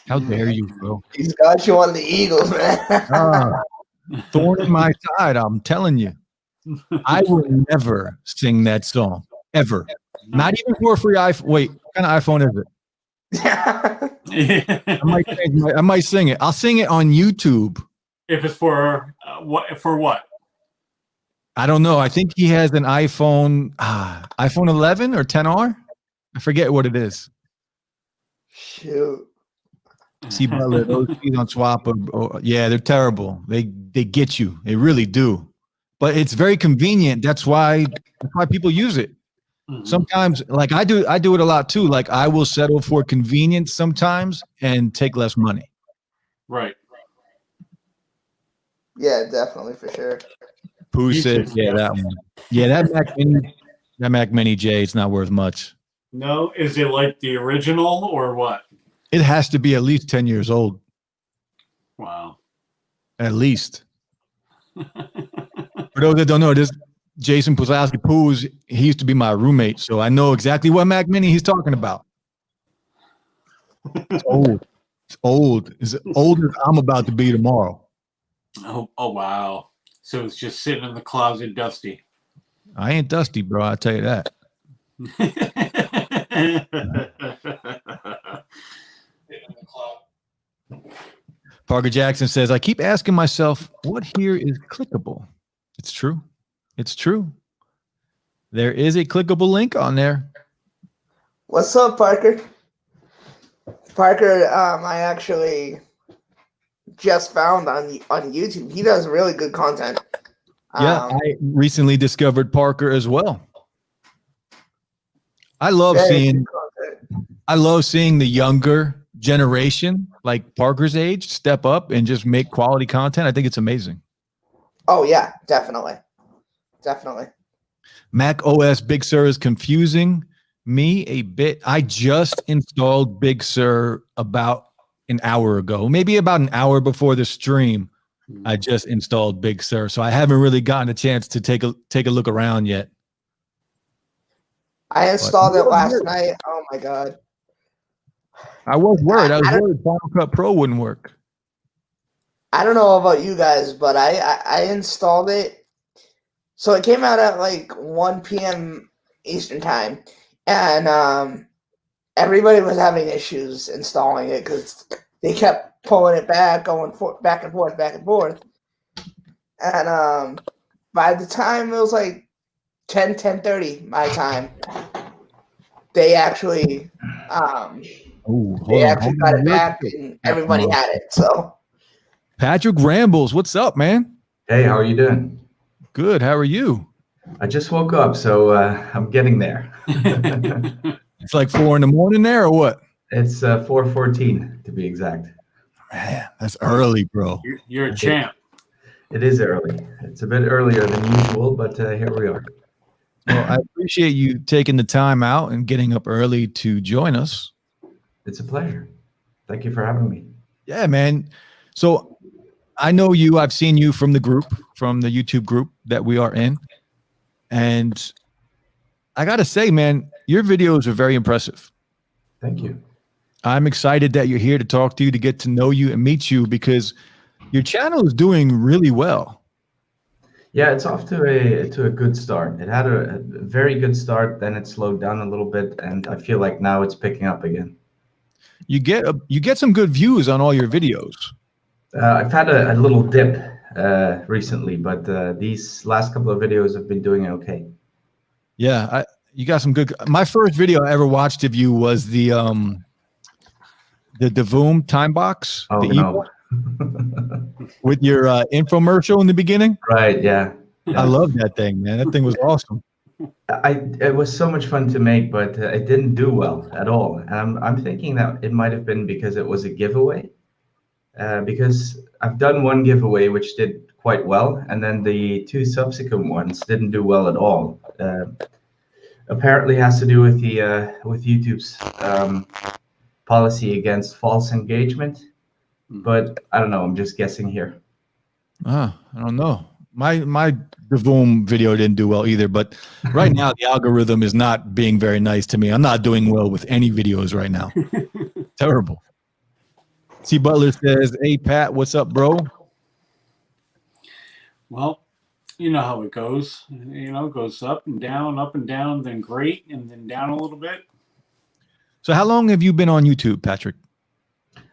How dare you, bro? He's got you on the Eagles, man. Ah, thorn in my side. I'm telling you, I will never sing that song ever. Not even for a free iPhone. Wait, what kind of iPhone is it? I might sing it. I'll sing it on YouTube. If it's for what? For what? I don't know. I think he has an iPhone 11 or 10R. I forget what it is. Shoot. See, Butler, those fees on swap, yeah, they're terrible. They get you. They really do. But it's very convenient. That's why people use it. Sometimes, like I do it a lot too. Like I will settle for convenience sometimes and take less money. Right. Yeah, definitely for sure. Pooh said, yeah, that one. Yeah, that Mac Mini J, it's not worth much. No, is it like the original or what? It has to be at least 10 years old. Wow. At least. For those that don't know, this Jason Puzlowski Pooh's, he used to be my roommate, so I know exactly what Mac Mini he's talking about. It's old. It's old. It's old as I'm about to be tomorrow. Oh wow. So it's just sitting in the closet dusty. I ain't dusty, bro. I'll tell you that. Parker Jackson says, I keep asking myself, what here is clickable? It's true. It's true. There is a clickable link on there. What's up, Parker? Parker, I actually just found on YouTube. He does really good content. Yeah, I recently discovered Parker as well. I love seeing the younger generation, like Parker's age, step up and just make quality content. I think it's amazing. Oh yeah, definitely. Definitely. Mac OS Big Sur is confusing me a bit. I just installed Big Sur about an hour ago, maybe about an hour before the stream. I just installed Big Sur, so I haven't really gotten a chance to take a look around yet. I installed it last night. Oh my god. I was worried. I was worried Final Cut Pro wouldn't work. I don't know about you guys, but I installed it. So it came out at like 1 p.m. Eastern time, and everybody was having issues installing it because they kept pulling it back, going back and forth, back and forth. And by the time it was like 10:30 my time, they actually got it back, and everybody had it. So Patrick Rambles, what's up, man? Hey, how are you doing? Good. How are you? I just woke up, so I'm getting there. It's like 4 a.m. there, or what? It's 4:14 to be exact. Man, that's early, bro. You're a champ. It is early. It's a bit earlier than usual, but here we are. Well, I appreciate you taking the time out and getting up early to join us. It's a pleasure. Thank you for having me. Yeah, man. So I know you. I've seen you from the group, from the YouTube group that we are in. And I got to say, man, your videos are very impressive. Thank you. I'm excited that you're here to talk to you, to get to know you and meet you, because your channel is doing really well. Yeah, it's off to a good start. It had a very good start, then it slowed down a little bit, and I feel like now it's picking up again. You get some good views on all your videos. I've had a little dip recently, but these last couple of videos have been doing okay. Yeah, you got some good. My first video I ever watched of you was the Voom time box. Oh no. With your infomercial in the beginning. Right, yeah. I love that thing, man. That thing was awesome. It was so much fun to make, but it didn't do well at all. And I'm thinking that it might have been because it was a giveaway. Because I've done one giveaway which did quite well, and then the 2 subsequent ones didn't do well at all. Apparently has to do with the with YouTube's policy against false engagement. But I don't know. I'm just guessing here. I don't know. My Devoom video didn't do well either, but right now the algorithm is not being very nice to me. I'm not doing well with any videos right now. Terrible. C. Butler says, "Hey Pat, what's up, bro?" Well, you know how it goes. You know, it goes up and down, then great, and then down a little bit. So how long have you been on YouTube, Patrick?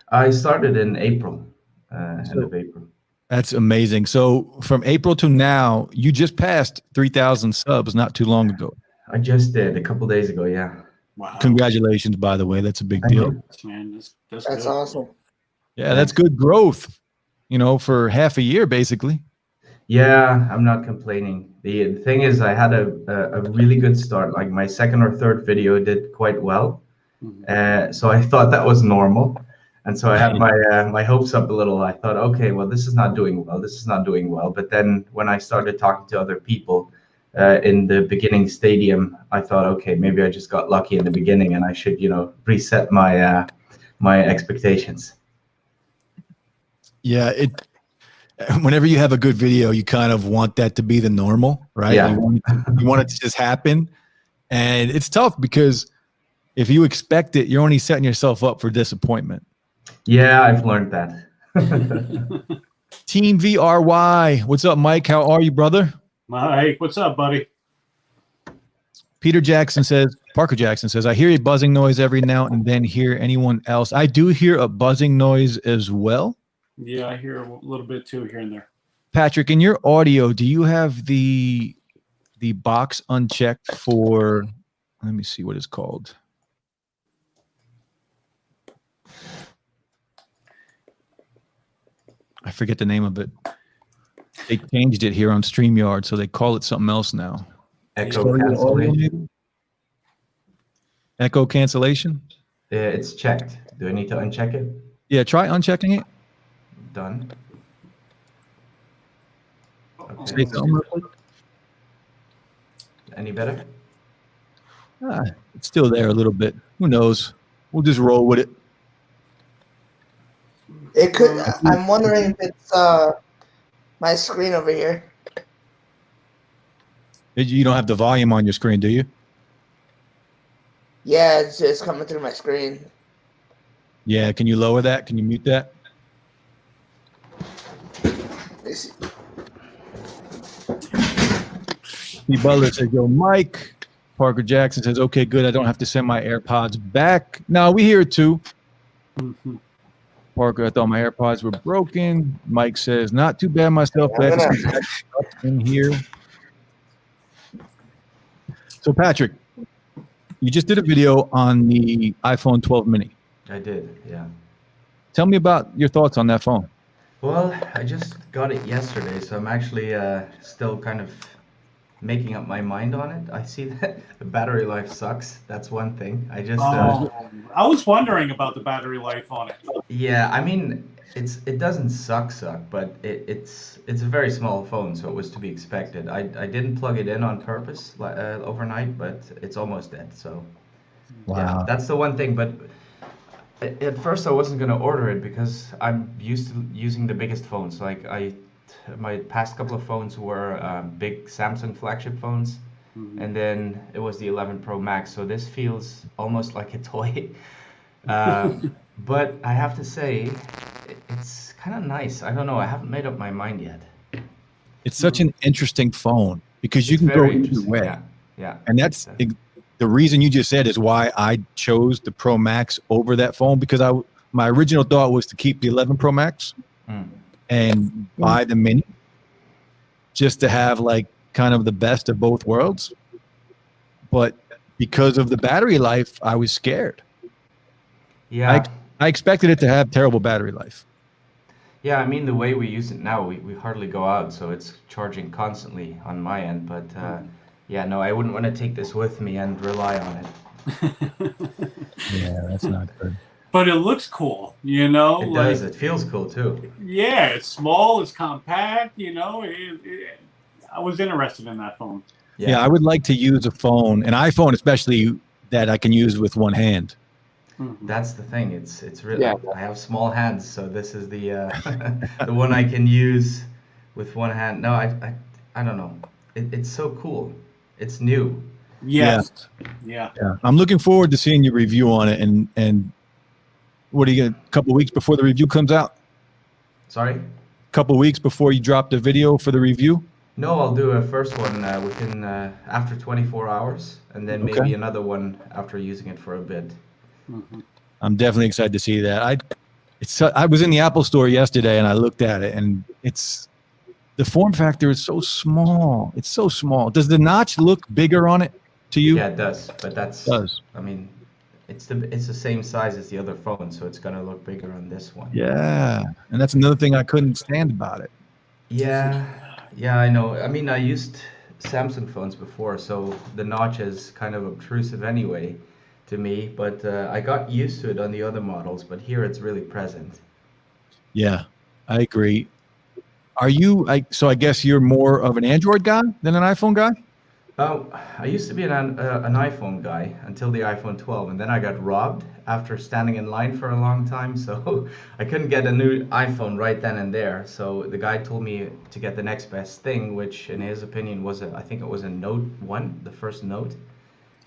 I started in April, end of April. That's amazing. So from April to now, you just passed 3,000 subs not too long ago. I just did a couple days ago. Yeah. Wow. Congratulations, by the way. That's a big Thank deal. you. Man, that's That's good. awesome. Yeah, that's good growth, for half a year, basically. Yeah, I'm not complaining. The thing is, I had a really good start. Like my second or third video did quite well. So I thought that was normal. And so I had my hopes up a little. I thought, okay, well, this is not doing well. This is not doing well. But then when I started talking to other people in the beginning stadium, I thought, okay, maybe I just got lucky in the beginning and I should, reset my my expectations. Yeah, whenever you have a good video, you kind of want that to be the normal, right? Yeah. You want it to just happen. And it's tough because if you expect it, you're only setting yourself up for disappointment. Yeah, I've learned that. Team VRY. What's up, Mike? How are you, brother? Mike, what's up, buddy? Parker Jackson says, I hear a buzzing noise every now and then. Hear anyone else? I do hear a buzzing noise as well. Yeah, I hear a little bit too here and there. Patrick, in your audio, do you have the box unchecked for, let me see what it's called. I forget the name of it. They changed it here on StreamYard, so they call it something else now. Echo cancellation. Echo cancellation? It's checked. Do I need to uncheck it? Yeah, try unchecking it. Done. Say something real quick. Any better? It's still there a little bit. Who knows? We'll just roll with it. It could. I'm wondering if it's my screen over here. You don't have the volume on your screen, do you? Yeah, it's just coming through my screen. Yeah, can you lower that? Can you mute that? It's- Steve Butler says, yo, Mike. Parker Jackson says, okay, good. I don't have to send my AirPods back. No, we hear it too. Parker, I thought my AirPods were broken. Mike says, not too bad myself. Glad to see that in here. So, Patrick, you just did a video on the iPhone 12 mini. I did, yeah. Tell me about your thoughts on that phone. Well, I just got it yesterday, so I'm actually still kind of making up my mind on it. I see that the battery life sucks. That's one thing. I just I was wondering about the battery life on it. yeah, I mean, it doesn't suck, but it's a very small phone, so it was to be expected. I didn't plug it in on purpose overnight, but it's almost dead. So yeah, that's the one thing. But at first I wasn't gonna order it because I'm used to using the biggest phones. Like my past couple of phones were big Samsung flagship phones, and then it was the 11 Pro Max. So this feels almost like a toy. But I have to say, it's kind of nice. I don't know. I haven't made up my mind yet. It's such an interesting phone because you It's can go very either interesting, way. Yeah. And that's the reason you just said is why I chose the Pro Max over that phone, because my original thought was to keep the 11 Pro Max and buy the mini just to have like kind of the best of both worlds. But because of the battery life, I was scared. Yeah. I expected it to have terrible battery life. Yeah, I mean, the way we use it now, we hardly go out, so it's charging constantly on my end. But yeah, no, I wouldn't want to take this with me and rely on it. Yeah, that's not good. But it looks cool, you know. It does. It feels cool too. Yeah, it's small, it's compact, you know. I was interested in that phone. Yeah, I would like to use a phone, an iPhone especially, that I can use with one hand. That's the thing. It's really. Yeah. I have small hands, so this is the the one I can use with one hand. No, I don't know. It's so cool. It's new. Yes. Yeah. Yeah, I'm looking forward to seeing your review on it. And what are you gonna? A couple weeks before the review comes out? Sorry? Couple weeks before you drop the video for the review? No, I'll do a first one within after 24 hours, and then Okay. maybe another one after using it for a bit. Mhm. I'm definitely excited to see that. I was in the Apple store yesterday and I looked at it, and the form factor is so small. It's so small. Does the notch look bigger on it to you? Yeah, it does, but that's. It does. I mean, it's the same size as the other phone, so it's gonna look bigger on this one. Yeah, and that's another thing I couldn't stand about it. Yeah, yeah, I know. I mean, I used Samsung phones before, so the notch is kind of obtrusive anyway to me, but I got used to it on the other models, but here it's really present. Yeah, I agree. Are you? So I guess you're more of an Android guy than an iPhone guy. Oh, I used to be an iPhone guy until the iPhone 12, and then I got robbed after standing in line for a long time, so I couldn't get a new iPhone right then and there. So the guy told me to get the next best thing, which in his opinion was I think it was a Note 1, the first Note.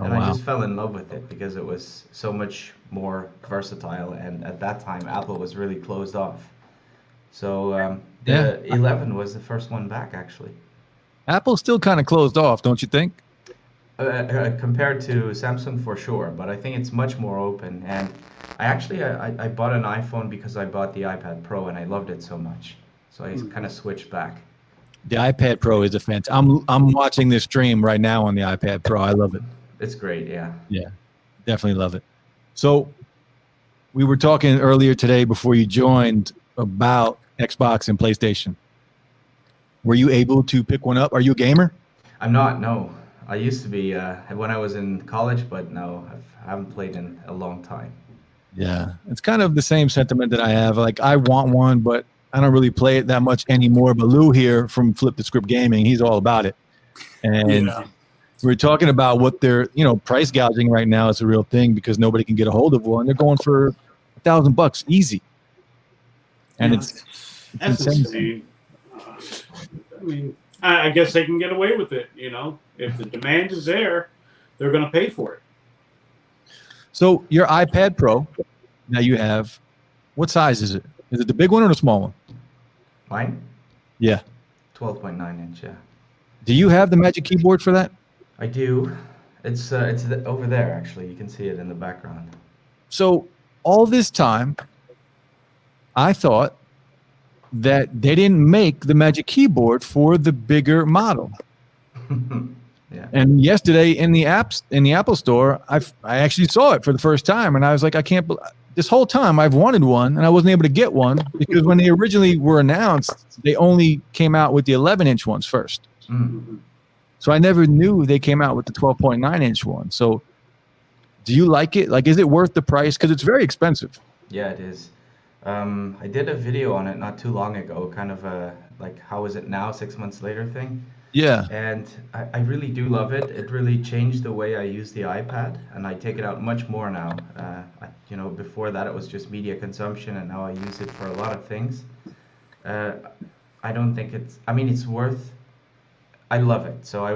Oh, And I wow. just fell in love with it because it was so much more versatile, and at that time Apple was really closed off. So the 11 was the first one back, actually. Apple's still kind of closed off, don't you think? Compared to Samsung for sure, but I think it's much more open. And I bought an iPhone because I bought the iPad Pro and I loved it so much. So I kind of switched back. The iPad Pro is a fantastic. I'm watching this stream right now on the iPad Pro. I love it. It's great, yeah. Yeah, definitely love it. So we were talking earlier today before you joined about Xbox and PlayStation. Were you able to pick one up? Are you a gamer? I'm not, no. I used to be when I was in college, but no, I haven't played in a long time. Yeah, it's kind of the same sentiment that I have. Like, I want one, but I don't really play it that much anymore. But Lou here from Flip the Script Gaming, he's all about it. And Yeah. we're talking about what they're, price gouging right now is a real thing because nobody can get a hold of one. They're going for $1,000 easy. And Yeah, it's that's insane. insane. I mean, I guess they can get away with it. If the demand is there, they're going to pay for it. So your iPad Pro that you have, what size is it? Is it the big one or the small one? Mine? Yeah. 12.9 inch, yeah. Do you have the Magic Keyboard for that? I do. It's over there, actually. You can see it in the background. So all this time, I thought that they didn't make the Magic Keyboard for the bigger model. Yeah. And yesterday in the Apple store, I actually saw it for the first time, and I was like, I can't believe this whole time I've wanted one, and I wasn't able to get one because when they originally were announced, they only came out with the 11-inch ones first. Mm. So I never knew they came out with the 12.9-inch one. So do you like it? Like, is it worth the price? Because it's very expensive. Yeah, it is. I did a video on it not too long ago, kind of a like how is it now 6 months later thing. Yeah. And I really do love it. It really changed the way I use the iPad, and I take it out much more now. Before that it was just media consumption, and now I use it for a lot of things. I don't think it's worth. I love it, so I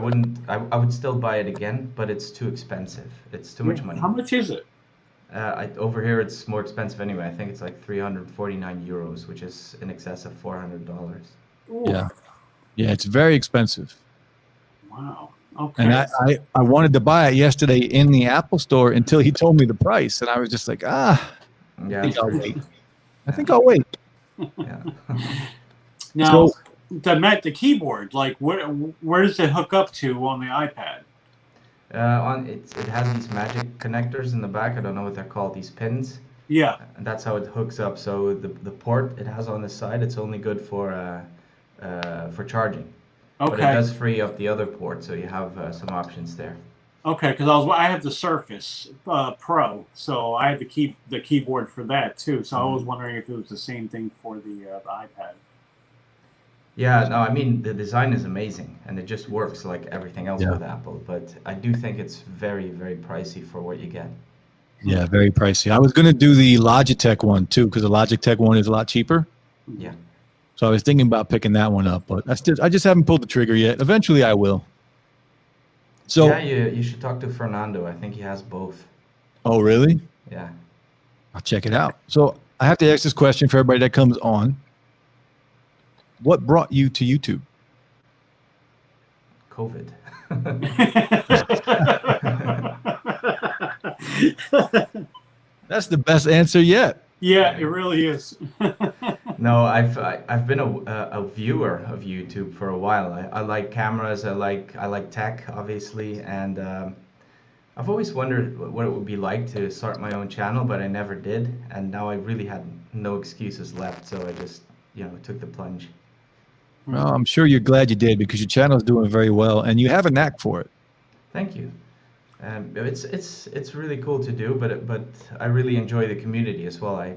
would still buy it again, but it's too expensive. It's too much money. How much is it? Over here it's more expensive anyway. I think it's like 349 euros, which is in excess of $400. Ooh, Yeah. Yeah, it's very expensive. Wow. Okay. And I wanted to buy it yesterday in the Apple store until he told me the price. And I was just like, I Yeah. think I'll wait. I think I'll wait. Yeah. Now, So- the keyboard, like where does it hook up to on the iPad? It has these magic connectors in the back. I don't know what they're called, these pins. Yeah. And that's how it hooks up. So the port it has on the side, it's only good for charging. But it Okay. does free up the other port, so you have some options there. Okay, because I have the Surface Pro, so I had the keyboard for that too. So I was wondering if it was the same thing for the iPad. Yeah, no, I mean the design is amazing, and it just works like everything else Yeah. with Apple. But I do think it's very, very pricey for what you get. Yeah, very pricey. I was going to do the Logitech one too, because the Logitech one is a lot cheaper. Yeah. So I was thinking about picking that one up, but I just haven't pulled the trigger yet. Eventually I will. So, Yeah, you should talk to Fernando. I think he has both. oh, really? Yeah. I'll check it out. So I have to ask this question for everybody that comes on. What brought you to YouTube? COVID. That's the best answer yet. Yeah, it really is. No, I've been a viewer of YouTube for a while. I like cameras. I like tech, obviously, and I've always wondered what it would be like to start my own channel, but I never did. And now I really had no excuses left, so I just took the plunge. Well, I'm sure you're glad you did because your channel is doing very well and you have a knack for it. Thank you. It's really cool to do, but I really enjoy the community as well. I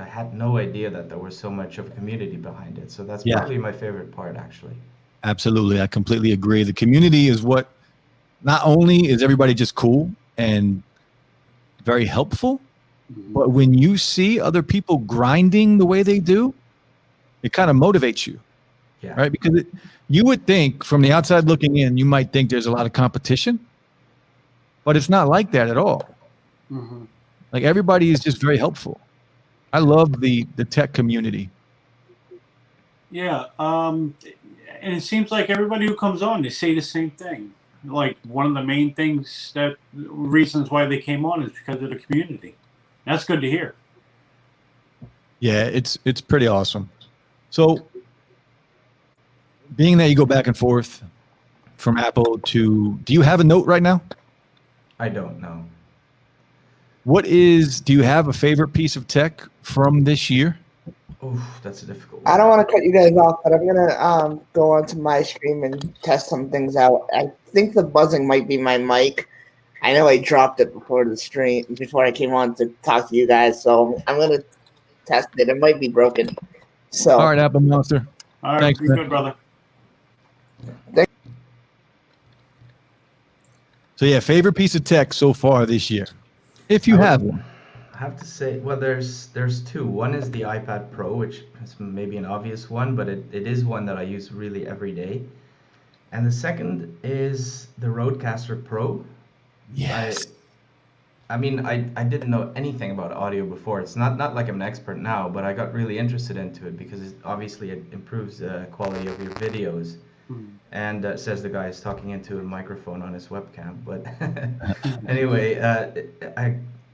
had no idea that there was so much of a community behind it. So that's probably my favorite part, actually. Absolutely. I completely agree. The community is what, not only is everybody just cool and very helpful, but when you see other people grinding the way they do, it kind of motivates you. Yeah. Right? Because you would think from the outside looking in, you might think there's a lot of competition, but it's not like that at all. Mm-hmm. Like everybody is just very helpful. I love the tech community. Yeah. And it seems like everybody who comes on, they say the same thing. Like one of the main reasons why they came on is because of the community. That's good to hear. Yeah, it's pretty awesome. So being that you go back and forth from Apple to, do you have a Note right now? I don't know. Do you have a favorite piece of tech from this year? Oh, that's a difficult one. I don't want to cut you guys off, but I'm gonna go onto my stream and test some things out. I think the buzzing might be my mic. I know I dropped it before the stream, before I came on to talk to you guys, so I'm gonna test it. It might be broken. So, All right, Apple Monster. All right. Thanks, Be man. good, brother. So yeah, favorite piece of tech so far this year, if you have one. I have to say, well, there's two. One is the iPad Pro, which is maybe an obvious one, but it is one that I use really every day. And the second is the Rodecaster Pro. Yes. I mean, I didn't know anything about audio before. It's not like I'm an expert now, but I got really interested into it because obviously it improves the quality of your videos. And says the guy is talking into a microphone on his webcam. But anyway,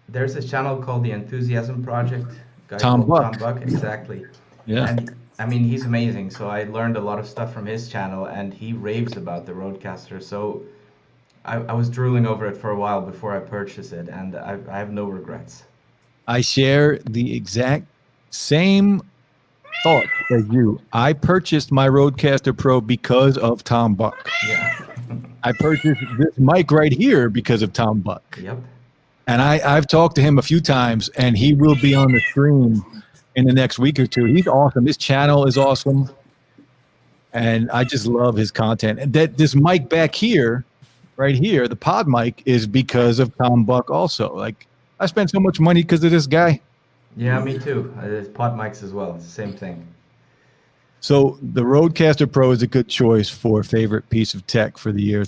there's this channel called the Enthusiasm Project. Tom Buck. Tom Buck, exactly. Yeah. And I mean, he's amazing. So I learned a lot of stuff from his channel, and he raves about the Rodecaster. So I was drooling over it for a while before I purchased it, and I have no regrets. I share the exact same thought as you. I purchased my Rodecaster Pro because of Tom Buck. Yeah. I purchased this mic right here because of Tom Buck. Yep. And I've talked to him a few times, and he will be on the stream in the next week or two. He's awesome. His channel is awesome. And I just love his content. And this mic back here, right here, the pod mic, is because of Tom Buck also. Like, I spent so much money because of this guy. Yeah, me too. There's pod mics as well. It's the same thing. So the Rodecaster Pro is a good choice for favorite piece of tech for the year.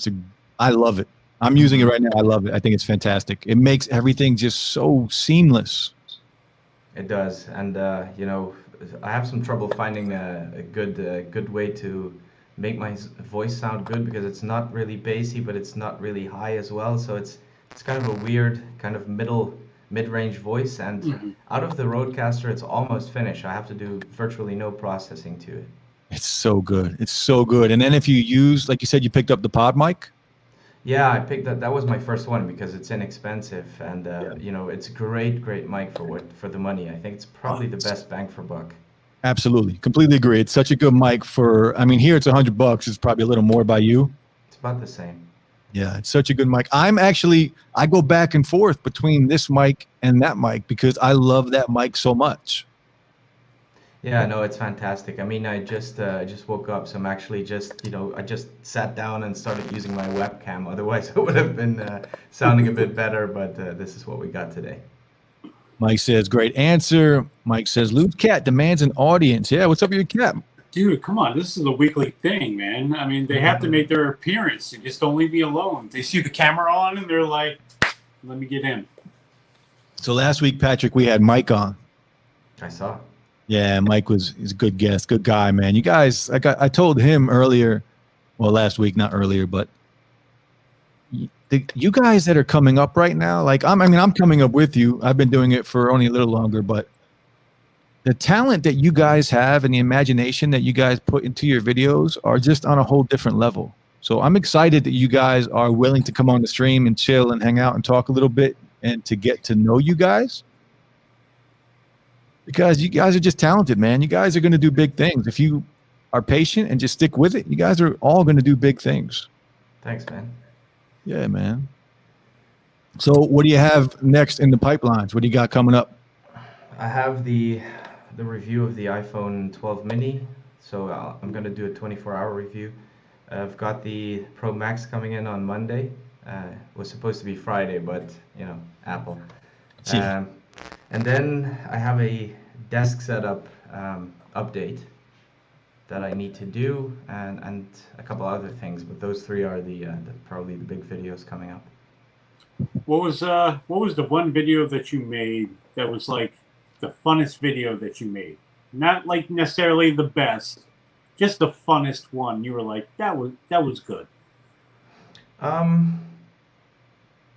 I love it. I'm using it right now. I love it. I think it's fantastic. It makes everything just so seamless. It does, and I have some trouble finding a good way to make my voice sound good because it's not really bassy, but it's not really high as well. So it's kind of a weird kind of mid-range voice, and out of the Rodecaster, it's almost finished. I have to do virtually no processing to it. It's so good. It's so good. And then if you use, like you said, you picked up the pod mic. Yeah, I picked that. That was my first one because it's inexpensive, and it's a great mic for the money. I think it's probably the best bang for buck. Absolutely, completely agree. It's such a good mic for. I mean, here it's $100. It's probably a little more by you. It's about the same. Yeah, it's such a good mic. I go back and forth between this mic and that mic because I love that mic so much. Yeah, no, it's fantastic. I mean, I just woke up, so I'm actually I just sat down and started using my webcam. Otherwise, it would have been sounding a bit better, but this is what we got today. Mike says, great answer. Mike says, Lou's cat demands an audience. Yeah, what's up with your cat? Dude, come on. This is a weekly thing, man. I mean, they have to make their appearance. They just don't leave me alone. They see the camera on and they're like, let me get in. So last week, Patrick, we had Mike on. I saw. Yeah, Mike he's a good guest, good guy, man. You guys, I told him earlier, well, last week, not earlier, but you guys that are coming up right now, like I'm coming up with you. I've been doing it for only a little longer, but the talent that you guys have and the imagination that you guys put into your videos are just on a whole different level. So I'm excited that you guys are willing to come on the stream and chill and hang out and talk a little bit and to get to know you guys. Because you guys are just talented, man. You guys are going to do big things. If you are patient and just stick with it, you guys are all going to do big things. Thanks, man. Yeah, man. So what do you have next in the pipelines? What do you got coming up? I have the review of the iPhone 12 mini. So I'm going to do a 24-hour review. I've got the Pro Max coming in on Monday. It was supposed to be Friday, but, Apple. And then I have a desk setup update that I need to do, and a couple other things. But those three are probably the big videos coming up. What was the one video that you made that was like the funnest video that you made? Not like necessarily the best, just the funnest one. You were like, that was good.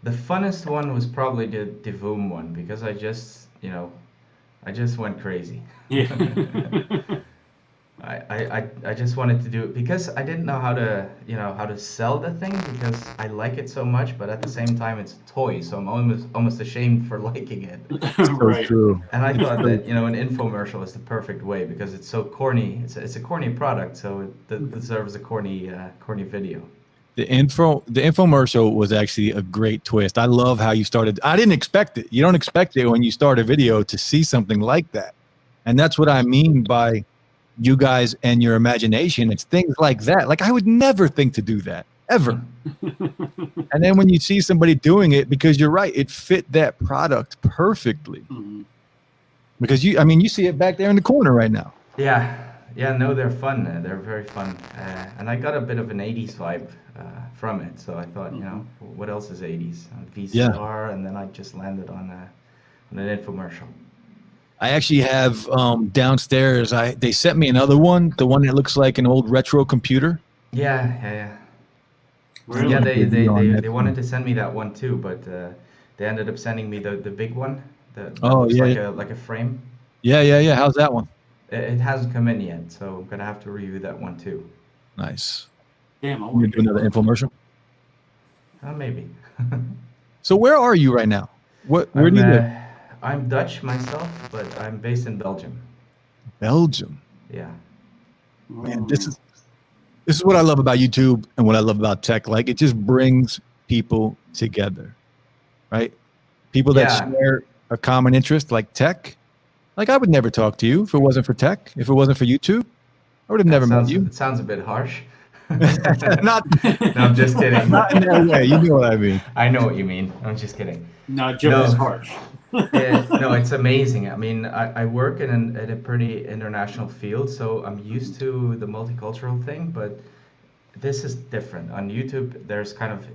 The funnest one was probably the Voom one, because I just went crazy. Yeah. I just wanted to do it because I didn't know how to sell the thing, because I like it so much, but at the same time it's a toy, so I'm almost ashamed for liking it. Right. True. And I thought that an infomercial is the perfect way, because it's so corny. It's a corny product, so it deserves a corny video. The infomercial was actually a great twist. I love how you started. I didn't expect it. You don't expect it when you start a video to see something like that. And that's what I mean by you guys and your imagination. It's things like that. Like I would never think to do that, ever. And then when you see somebody doing it, because you're right, it fit that product perfectly. Mm-hmm. Because you see it back there in the corner right now. Yeah, no, they're fun. They're very fun. And I got a bit of an 80s vibe from it. So I thought, what else is 80s? VCR, and then I just landed on an infomercial. I actually have downstairs, they sent me another one, the one that looks like an old retro computer. Yeah. Really? Yeah, they wanted to send me that one too, but they ended up sending me the big one. Like a frame. Yeah. How's that one? It hasn't come in yet, so I'm gonna have to review that one too. Nice. Damn, You do another infomercial? Maybe. So where are you right now? Where do you live? I'm Dutch myself, but I'm based in Belgium. Belgium. Yeah. Man, this is what I love about YouTube and what I love about tech. Like it just brings people together, right? People that share a common interest like tech. Like I would never talk to you if it wasn't for tech. If it wasn't for YouTube, I would have never met you. It sounds a bit harsh. No, I'm just kidding. Not in that way. You know what I mean. I know what you mean. I'm just kidding. No, Joe is harsh. No, it's amazing. I mean, I work in a pretty international field, so I'm used to the multicultural thing, but this is different. On YouTube,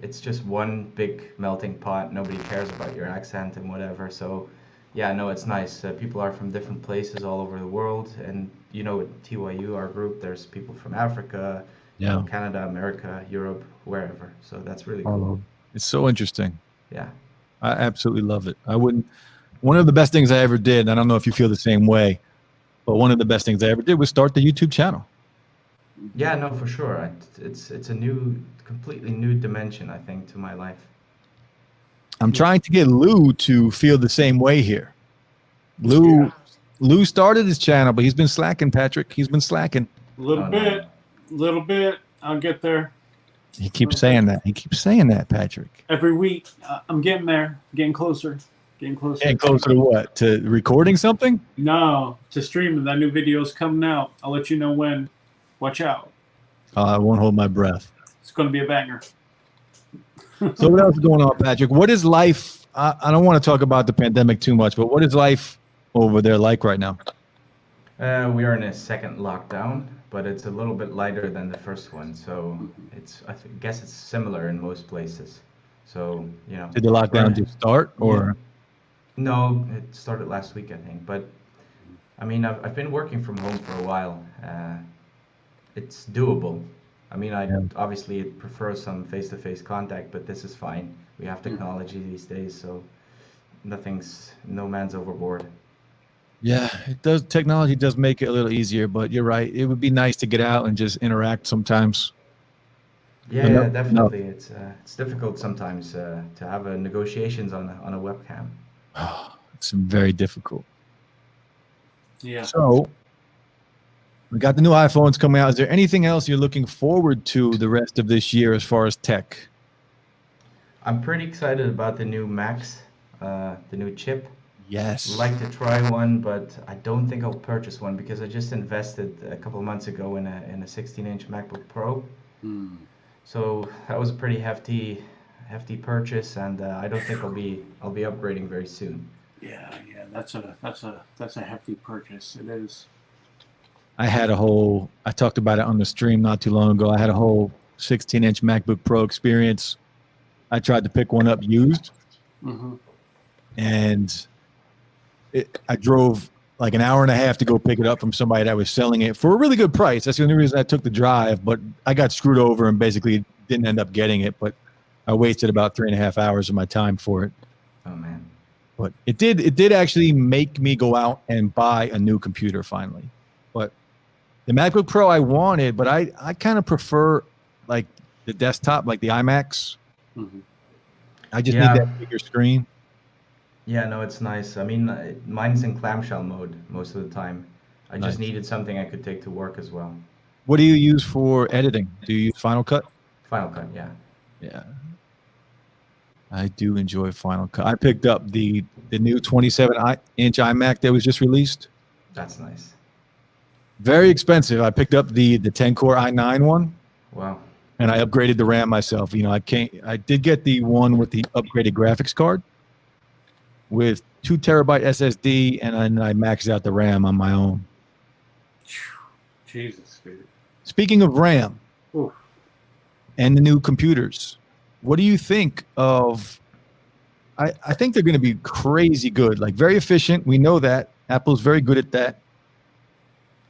it's just one big melting pot. Nobody cares about your accent and whatever. So, yeah, no, it's nice. People are from different places all over the world, and at TYU, our group, there's people from Africa, Canada, America, Europe, wherever. So that's really cool. It's so interesting. Yeah. I absolutely love it. One of the best things I ever did, I don't know if you feel the same way, but one of the best things I ever did was start the YouTube channel. Yeah, no, for sure. It's a completely new dimension, I think, to my life. I'm trying to get Lou to feel the same way here. Lou started his channel, but he's been slacking, Patrick. He's been slacking. Little bit. I'll get there. He keeps saying that. He keeps saying that, Patrick. Every week, I'm getting there, getting closer. Getting closer to what? To recording something? No, to streaming. That new video's coming out. I'll let you know when. Watch out. I won't hold my breath. It's going to be a banger. So what else is going on, Patrick? What is life I don't want to talk about the pandemic too much, but what is life over there like right now? We are in a second lockdown, but it's a little bit lighter than the first one. So guess it's similar in most places. So, Did the lockdown just start, or? No, it started last week, I think. But I mean, I've been working from home for a while. It's doable. I mean, I Yeah. obviously prefer some face-to-face contact, but this is fine. We have Mm-hmm. technology these days, so no man's overboard. Yeah, it does. Technology does make it a little easier, but you're right. It would be nice to get out and just interact sometimes. Yeah, No, yeah, definitely. It's difficult sometimes to have negotiations on a webcam. It's very difficult. Yeah. So we got the new iPhones coming out. Is there anything else you're looking forward to the rest of this year as far as tech? I'm pretty excited about the new Macs, the new chip. Yes. I'd like to try one, but I don't think I'll purchase one because I just invested a couple of months ago in a 16-inch MacBook Pro. Mm. So that was a pretty hefty purchase, and I don't think I'll be upgrading very soon. Yeah. That's a hefty purchase. It is. I talked about it on the stream not too long ago. I had a whole 16-inch MacBook Pro experience. I tried to pick one up used, Mm-hmm. and I drove like an hour and a half to go pick it up from somebody that was selling it for a really good price. That's the only reason I took the drive, but I got screwed over and basically didn't end up getting it, but I wasted about 3.5 hours of my time for it. Oh man. But it did actually make me go out and buy a new computer finally. But the MacBook Pro I wanted, but I kind of prefer like the desktop, like the iMacs. Mm-hmm. I just Yeah. need that bigger screen. Yeah, no, it's nice. I mean, mine's in clamshell mode most of the time. I Nice. just needed something I could take to work as well. What do you use for editing? Do you use Final Cut? Final Cut, yeah. Yeah. I do enjoy Final Cut. I picked up the new 27-inch iMac that was just released. That's nice. Very expensive. I picked up the 10-core i9 one, Wow. and I upgraded the RAM myself. I did get the one with the upgraded graphics card with 2 terabyte SSD, and then I maxed out the RAM on my own. Jesus, dude. Speaking of RAM Ooh. and the new computers, what do you think of? I think they're going to be crazy good, like very efficient. We know that Apple's very good at that.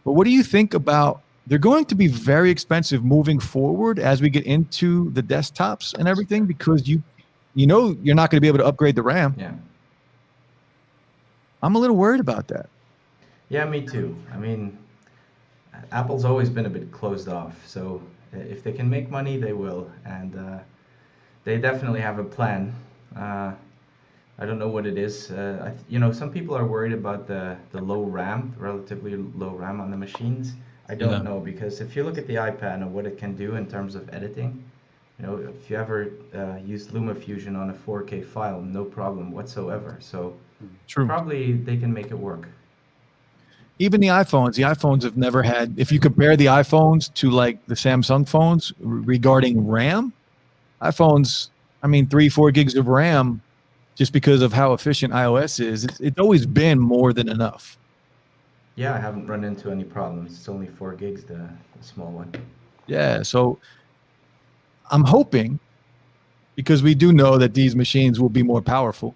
But what do you think about? They're going to be very expensive moving forward as we get into the desktops and everything, because you're not going to be able to upgrade the RAM. Yeah. I'm a little worried about that. Yeah, me too. I mean, Apple's always been a bit closed off, so if they can make money, they will, and they definitely have a plan. I don't know what it is. Some people are worried about the low RAM, relatively low RAM on the machines. I don't Yeah. know, because if you look at the iPad and what it can do in terms of editing, if you ever used LumaFusion on a 4K file, no problem whatsoever. So True. probably they can make it work. Even the iPhones have never had, if you compare the iPhones to like the Samsung phones regarding RAM, iPhones, 3-4 gigs of RAM, just because of how efficient iOS is, it's always been more than enough. Yeah, I haven't run into any problems. It's only 4 gigs, the small one. Yeah, so I'm hoping, because we do know that these machines will be more powerful,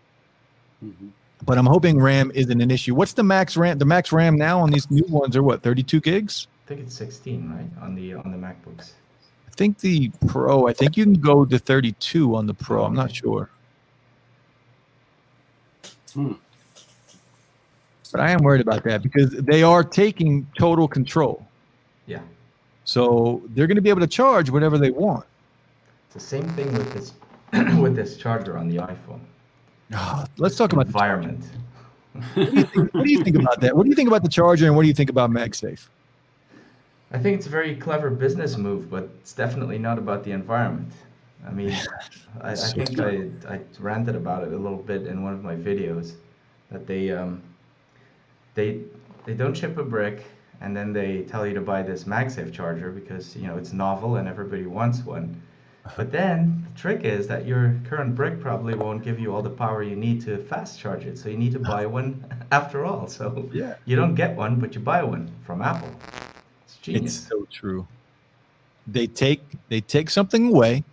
Mm-hmm. but I'm hoping RAM isn't an issue. What's the max RAM? The max RAM now on these new ones are what, 32 gigs? I think it's 16, right, on the MacBooks. I think the Pro, you can go to 32 on the Pro. I'm not Okay. sure. Hmm. But I am worried about that because they are taking total control. Yeah. So they're going to be able to charge whatever they want. It's the same thing with this with this charger on the iPhone. Let's talk about the environment. What do you think about that? What do you think about the charger, and what do you think about MagSafe? I think it's a very clever business move, but it's definitely not about the environment. I mean, I think I ranted about it a little bit in one of my videos, that they don't ship a brick, and then they tell you to buy this MagSafe charger because it's novel and everybody wants one. But then the trick is that your current brick probably won't give you all the power you need to fast charge it. So you need to buy one after all. So Yeah. you don't get one, but you buy one from Apple. It's It's genius. so true. They take something away,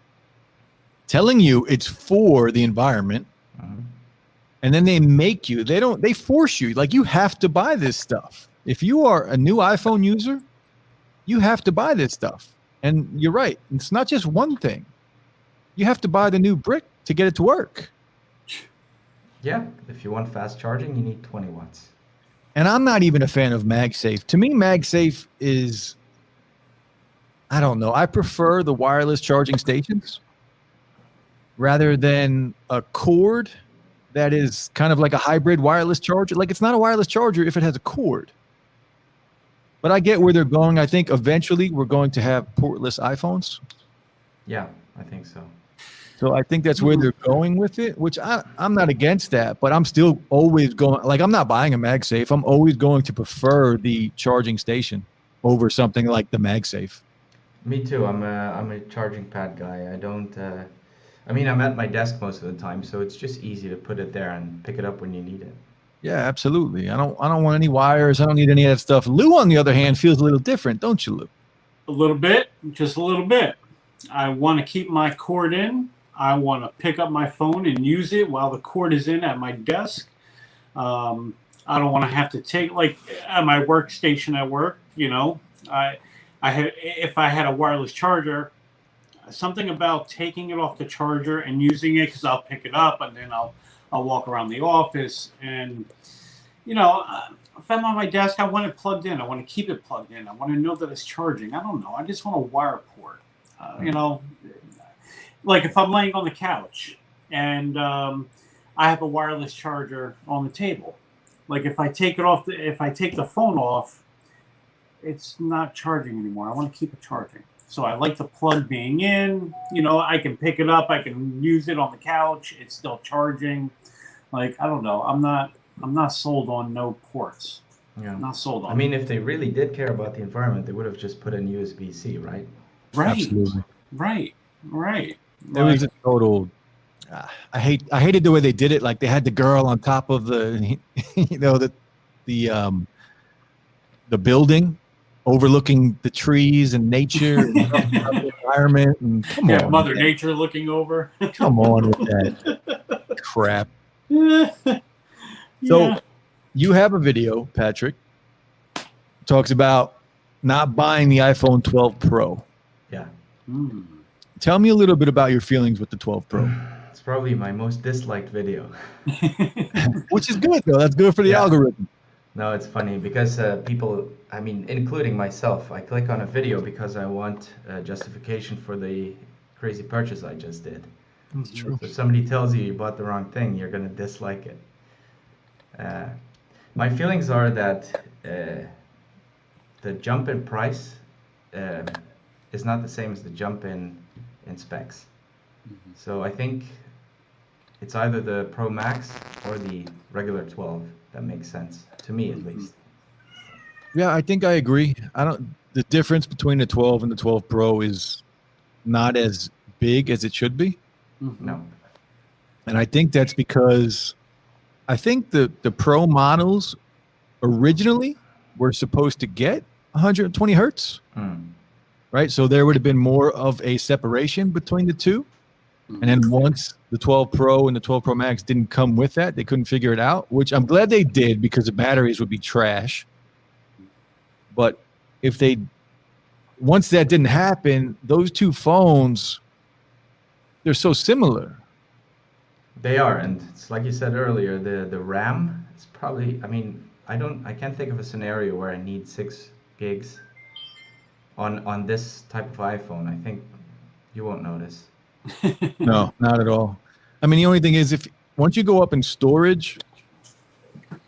telling you it's for the environment, Mhm. and then they force you, like, you have to buy this stuff. If you are a new iPhone user, you have to buy this stuff. And you're right, it's not just one thing. You have to buy the new brick to get it to work. Yeah, if you want fast charging, you need 20 watts. And I'm not even a fan of MagSafe. To me, MagSafe is, I don't know, I prefer the wireless charging stations rather than a cord that is kind of like a hybrid wireless charger. Like, it's not a wireless charger if it has a cord. But I get where they're going. I think eventually we're going to have portless iPhones. Yeah, I think so. So I think that's where they're going with it, which I'm not against that, but I'm still always going, like, I'm not buying a MagSafe. I'm always going to prefer the charging station over something like the MagSafe. Me too. I'm a charging pad guy. I don't. I mean, I'm at my desk most of the time, so it's just easy to put it there and pick it up when you need it. Yeah, absolutely. I don't want any wires. I don't need any of that stuff. Lou, on the other hand, feels a little different, don't you, Lou? A little bit, just a little bit. I want to keep my cord in. I want to pick up my phone and use it while the cord is in at my desk. I don't want to have to take, like, at my workstation at work, if I had a wireless charger, something about taking it off the charger and using it, because I'll pick it up and then I'll walk around the office, and if I'm on my desk, I want it plugged in. I want to keep it plugged in. I want to know that it's charging. I don't know. I just want a wire cord. Like if I'm laying on the couch and I have a wireless charger on the table. Like if I take it off, if I take the phone off, it's not charging anymore. I want to keep it charging. So I like the plug being in. I can pick it up. I can use it on the couch. It's still charging. Like, I don't know. I'm not sold on no ports. Yeah. I'm not sold on. I mean, if they really did care about the environment, they would have just put in USB-C, right? Right. Absolutely. Right. It was a total. I hated the way they did it. Like, they had the girl on top of the, the building, overlooking the trees and nature, and the environment. And come on, Mother man. Nature looking over. Come on with that crap. Yeah. So you have a video, Patrick, talks about not buying the iPhone 12 Pro. Yeah. Tell me a little bit about your feelings with the 12 Pro. It's probably my most disliked video. Which is good, though. That's good for the algorithm. No, it's funny because people, I mean, including myself, I click on a video because I want justification for the crazy purchase I just did. That's true. So if somebody tells you bought the wrong thing, you're going to dislike it. My feelings are that the jump in price is not the same as the jump in specs. So I think it's either the Pro Max or the regular 12 that makes sense, to me at least. Yeah, I think I agree. The difference between the 12 and the 12 Pro is not as big as it should be. No. And I think that's because I think the Pro models originally were supposed to get 120 hertz, right? So there would have been more of a separation between the two. And then once the 12 Pro and the 12 Pro Max didn't come with that, they couldn't figure it out, which I'm glad they did because the batteries would be trash. But once that didn't happen, those two phones, they're so similar. They are, and it's like you said earlier, the RAM is probably, I mean, I can't think of a scenario where I need 6 gigs on this type of iPhone. I think you won't notice. No, not at all. I mean, the only thing is once you go up in storage,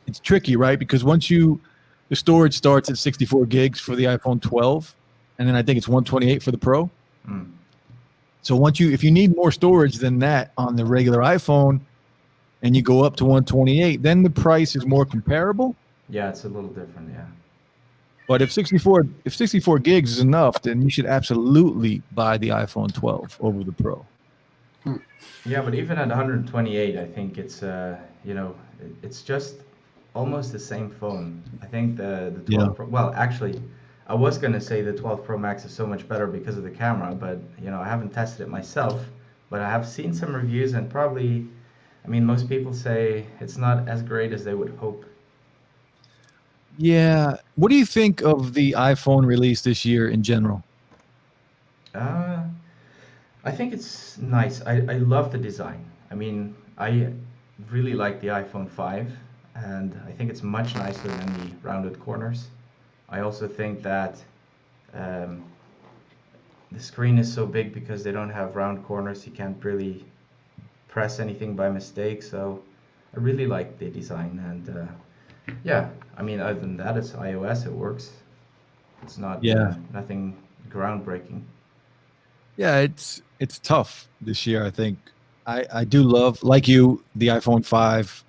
it's tricky, right? Because the storage starts at 64 gigs for the iPhone 12, and then I think it's 128 for the Pro. So if you need more storage than that on the regular iPhone, and you go up to 128, then the price is more comparable. Yeah, it's a little different, yeah. But if 64 gigs is enough, then you should absolutely buy the iPhone 12 over the Pro. Yeah, but even at 128, I think it's it's just almost the same phone. I think the 12 Yeah. Pro, well, actually, I was gonna say the 12 Pro Max is so much better because of the camera, but I haven't tested it myself. But I have seen some reviews, and probably, I mean, most people say it's not as great as they would hope. Yeah. What do you think of the iPhone release this year in general? Uh, I think it's nice. I love the design. I mean, I really like the iPhone 5, and I think it's much nicer than the rounded corners. I also think that um, the screen is so big because they don't have round corners. You can't really press anything by mistake. So I really like the design, and yeah, I mean, other than that, it's iOS. It works. It's not Yeah. nothing groundbreaking. Yeah, it's tough this year, I think. I do love, like you, the iPhone 5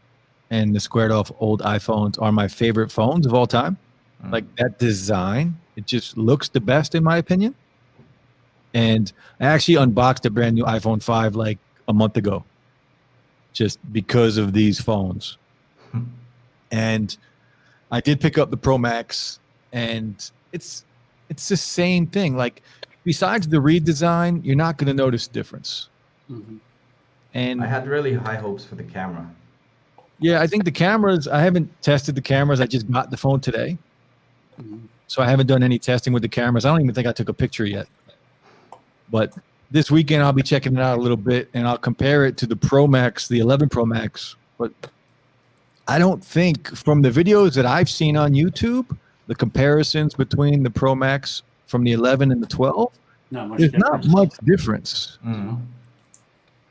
and the squared off old iPhones are my favorite phones of all time. Mm. Like that design, it just looks the best in my opinion. And I actually unboxed a brand new iPhone 5 like a month ago just because of these phones. And I did pick up the Pro Max, and it's the same thing. Like besides the redesign, you're not going to notice difference. Mhm. And I had really high hopes for the camera. yeah, I think the cameras, I haven't tested the cameras. I just got the phone today. Mhm. So I haven't done any testing with the cameras. I don't even think I took a picture yet. But this weekend I'll be checking it out a little bit, and I'll compare it to the Pro Max, the 11 Pro Max. But I don't think from the videos that I've seen on YouTube, the comparisons between the Pro Max from the 11 and the 12, Not much there's difference. not much difference. Mm.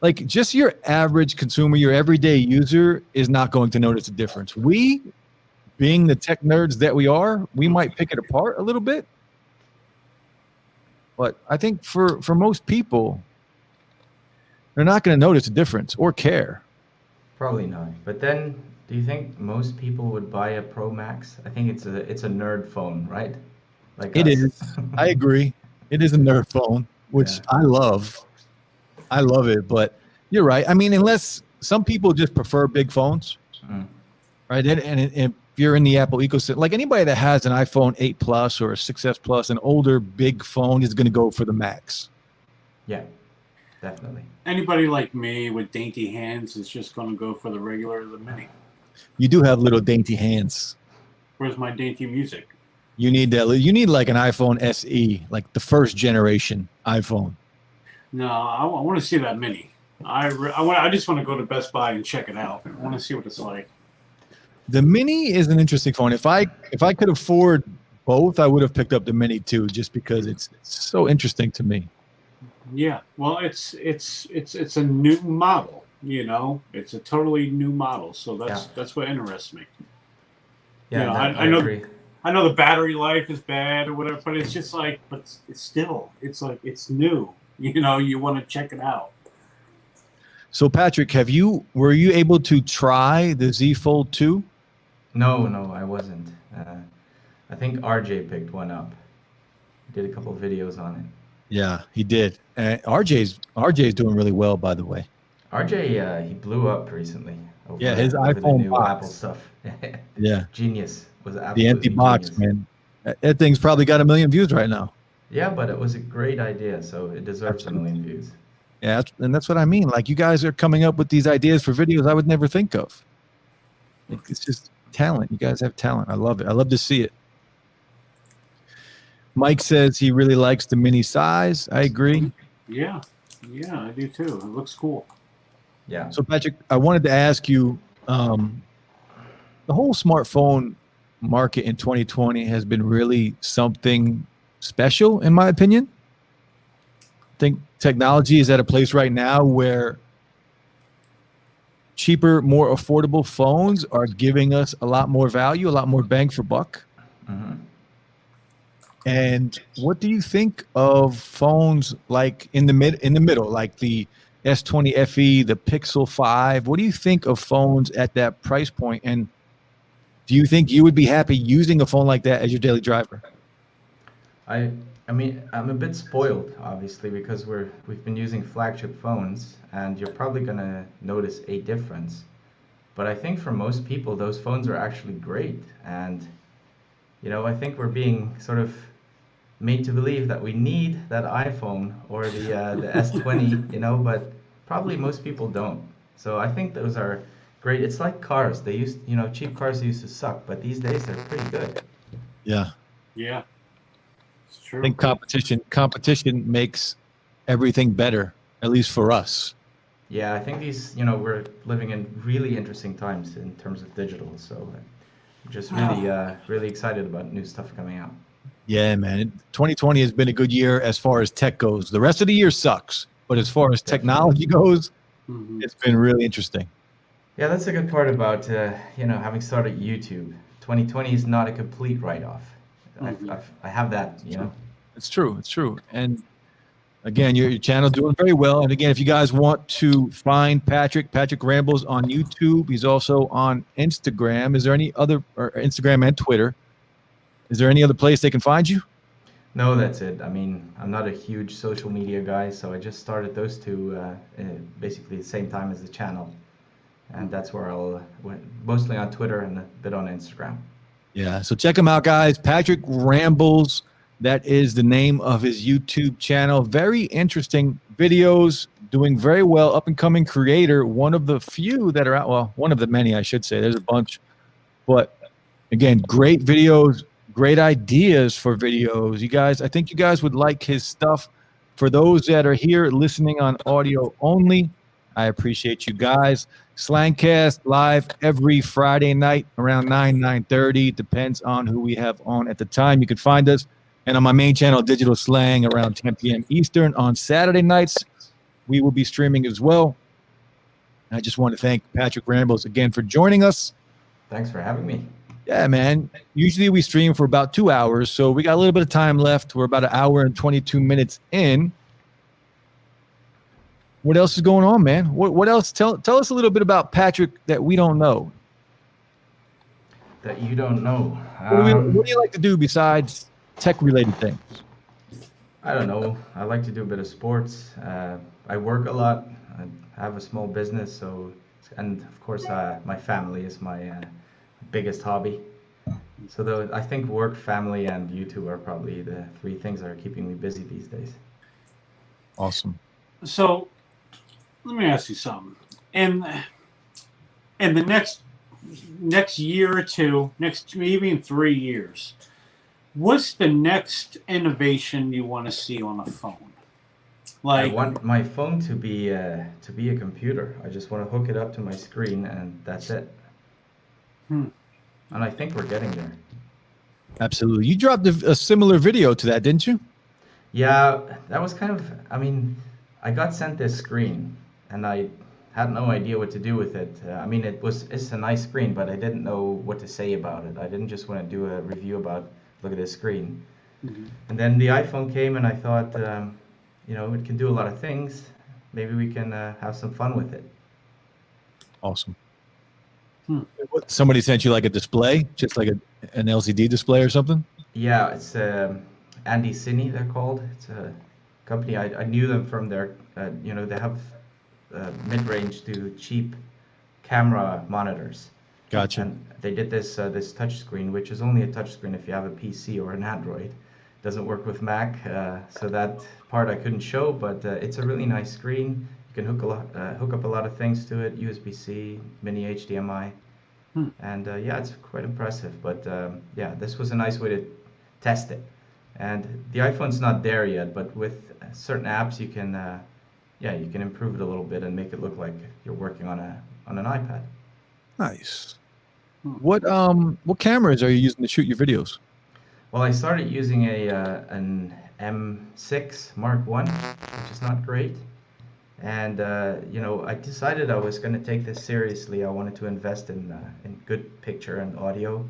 Like just your average consumer, your everyday user is not going to notice a difference. We, being the tech nerds that we are, we might pick it apart a little bit. But I think for most people, they're not going to notice a difference or care. Probably not. But then, do you think most people would buy a Pro Max? I think it's a nerd phone, right? Like It us. is. I agree. It is a nerd phone, which Yeah. I love. I love it, but you're right. I mean, unless some people just prefer big phones, Mm. right? And if you're in the Apple ecosystem, like anybody that has an iPhone 8 Plus or a 6S Plus, an older big phone is going to go for the Max. Yeah, definitely. Anybody like me with dainty hands is just going to go for the regular, the mini. You do have little dainty hands. Where's my dainty music? You need that. You need like an iPhone SE, like the first generation iPhone. No, I want to see that mini. I just want to go to Best Buy and check it out. I want to see what it's like. The Mini is an interesting phone. If I could afford both, I would have picked up the Mini too, just because it's so interesting to me. Yeah, well, it's a new model. It's a totally new model. So that's what interests me. Yeah, Yeah, that, I I know- agree. I know the battery life is bad or whatever, but it's just like, but it's still, it's like it's new. You want to check it out. So Patrick, were you able to try the Z Fold 2? No, I wasn't. I think RJ picked one up. Did a couple of videos on it. Yeah, he did. RJ's doing really well, by the way. RJ, he blew up recently. Yeah, his over the iPhone new box. Apple stuff. Yeah, Genius. Was the absolutely empty box, genius. man. That thing's probably got 1 million views right now. Yeah, but it was a great idea, so it deserves Absolutely. 1 million views. Yeah, that's what I mean. Like you guys are coming up with these ideas for videos I would never think of. Like, it's just talent. You guys have talent. I love it. I love to see it. Mike says he really likes the mini size. I agree. Yeah, I do too. It looks cool. Yeah. So Patrick, I wanted to ask you, the whole smartphone market in 2020 has been really something special, in my opinion. I think technology is at a place right now where cheaper, more affordable phones are giving us a lot more value, a lot more bang for buck. Hmm. And what do you think of phones like in the middle, like the S20 FE, the Pixel 5? What do you think of phones at that price point? And Do you think you would be happy using a phone like that as your daily driver? I I mean, I'm a bit spoiled, obviously, because we've been using flagship phones, and you're probably gonna notice a difference. But I think for most people, those phones are actually great, and I think we're being sort of made to believe that we need that iPhone or the S20, but probably most people don't. So I think those are great. It's like cars. They used, cheap cars used to suck, but these days they're pretty good. Yeah. Yeah, it's I true. think competition makes everything better, at least for us. Yeah, I think we're living in really interesting times in terms of digital. So I'm just really excited about new stuff coming out. Yeah, man. 2020 has been a good year as far as tech goes. The rest of the year sucks, but as far as technology goes, Mhm. it's been really interesting. Yeah, that's a good part about having started YouTube. 2020 is not a complete write-off. I have that. It's true. It's true. And again, your channel doing very well. And again, if you guys want to find Patrick Rambles on YouTube, he's also on Instagram. Is there any other, or Instagram and Twitter? Is there any other place they can find you? No, that's it. I mean, I'm not a huge social media guy, so I just started those two basically the same time as the channel, and that's where I'll mostly on Twitter and a bit on Instagram. Yeah. So check him out, guys. Patrick Rambles. That is the name of his YouTube channel. Very interesting videos, doing very well. Up and coming creator. One of the few that are out. Well, one of the many, I should say. There's a bunch. But again, great videos, great ideas for videos. You guys, I think you guys would like his stuff. For those that are here listening on audio only, I appreciate you guys. Slangcast live every Friday night around 9:30. Depends on who we have on at the time. You can find us. And on my main channel, Digital Slang, around 10 p.m. Eastern on Saturday nights, we will be streaming as well. I just want to thank Patrick Rambles again for joining us. Thanks for having me. Yeah, man. Usually we stream for about 2 hours, so we got a little bit of time left. We're about 1 hour and 22 minutes in. What else is going on, man? What else? Tell us a little bit about Patrick that we don't know. That you don't know. What do you like to do besides tech-related things? I don't know. I like to do a bit of sports. I work a lot. I have a small business, and of course, my family is my biggest hobby. So I think work, family, and YouTube are probably the three things that are keeping me busy these days. Awesome. So let me ask you something. In the next year or two, maybe in 3 years, what's the next innovation you want to see on a phone? I want my phone to be a computer. I just want to hook it up to my screen, and that's it. And I think we're getting there. Absolutely. You dropped a similar video to that, didn't you? Yeah, that was kind of. I mean, I got sent this screen, and I had no idea what to do with it. I mean, it's a nice screen, but I didn't know what to say about it. I didn't just want to do a review about look at this screen. And then the iPhone came, and I thought, it can do a lot of things. Maybe we can have some fun with it. Awesome. Somebody sent you like a display, just like an LCD display or something? Yeah, it's Andy Cine, they're called. It's a company. I knew them from their, they have mid-range to cheap camera monitors. Gotcha. And they did this touch screen, which is only a touch screen if you have a PC or an Android. Doesn't work with Mac, so that part I couldn't show, but it's a really nice screen. You can hook up a lot of things to it, USB-C, mini HDMI, and it's quite impressive. But this was a nice way to test it. And the iPhone's not there yet, but with certain apps you can improve it a little bit and make it look like you're working on an iPad. Nice. What cameras are you using to shoot your videos? Well, I started using an M6 Mark I, which is not great. And I decided I was going to take this seriously. I wanted to invest in good picture and audio.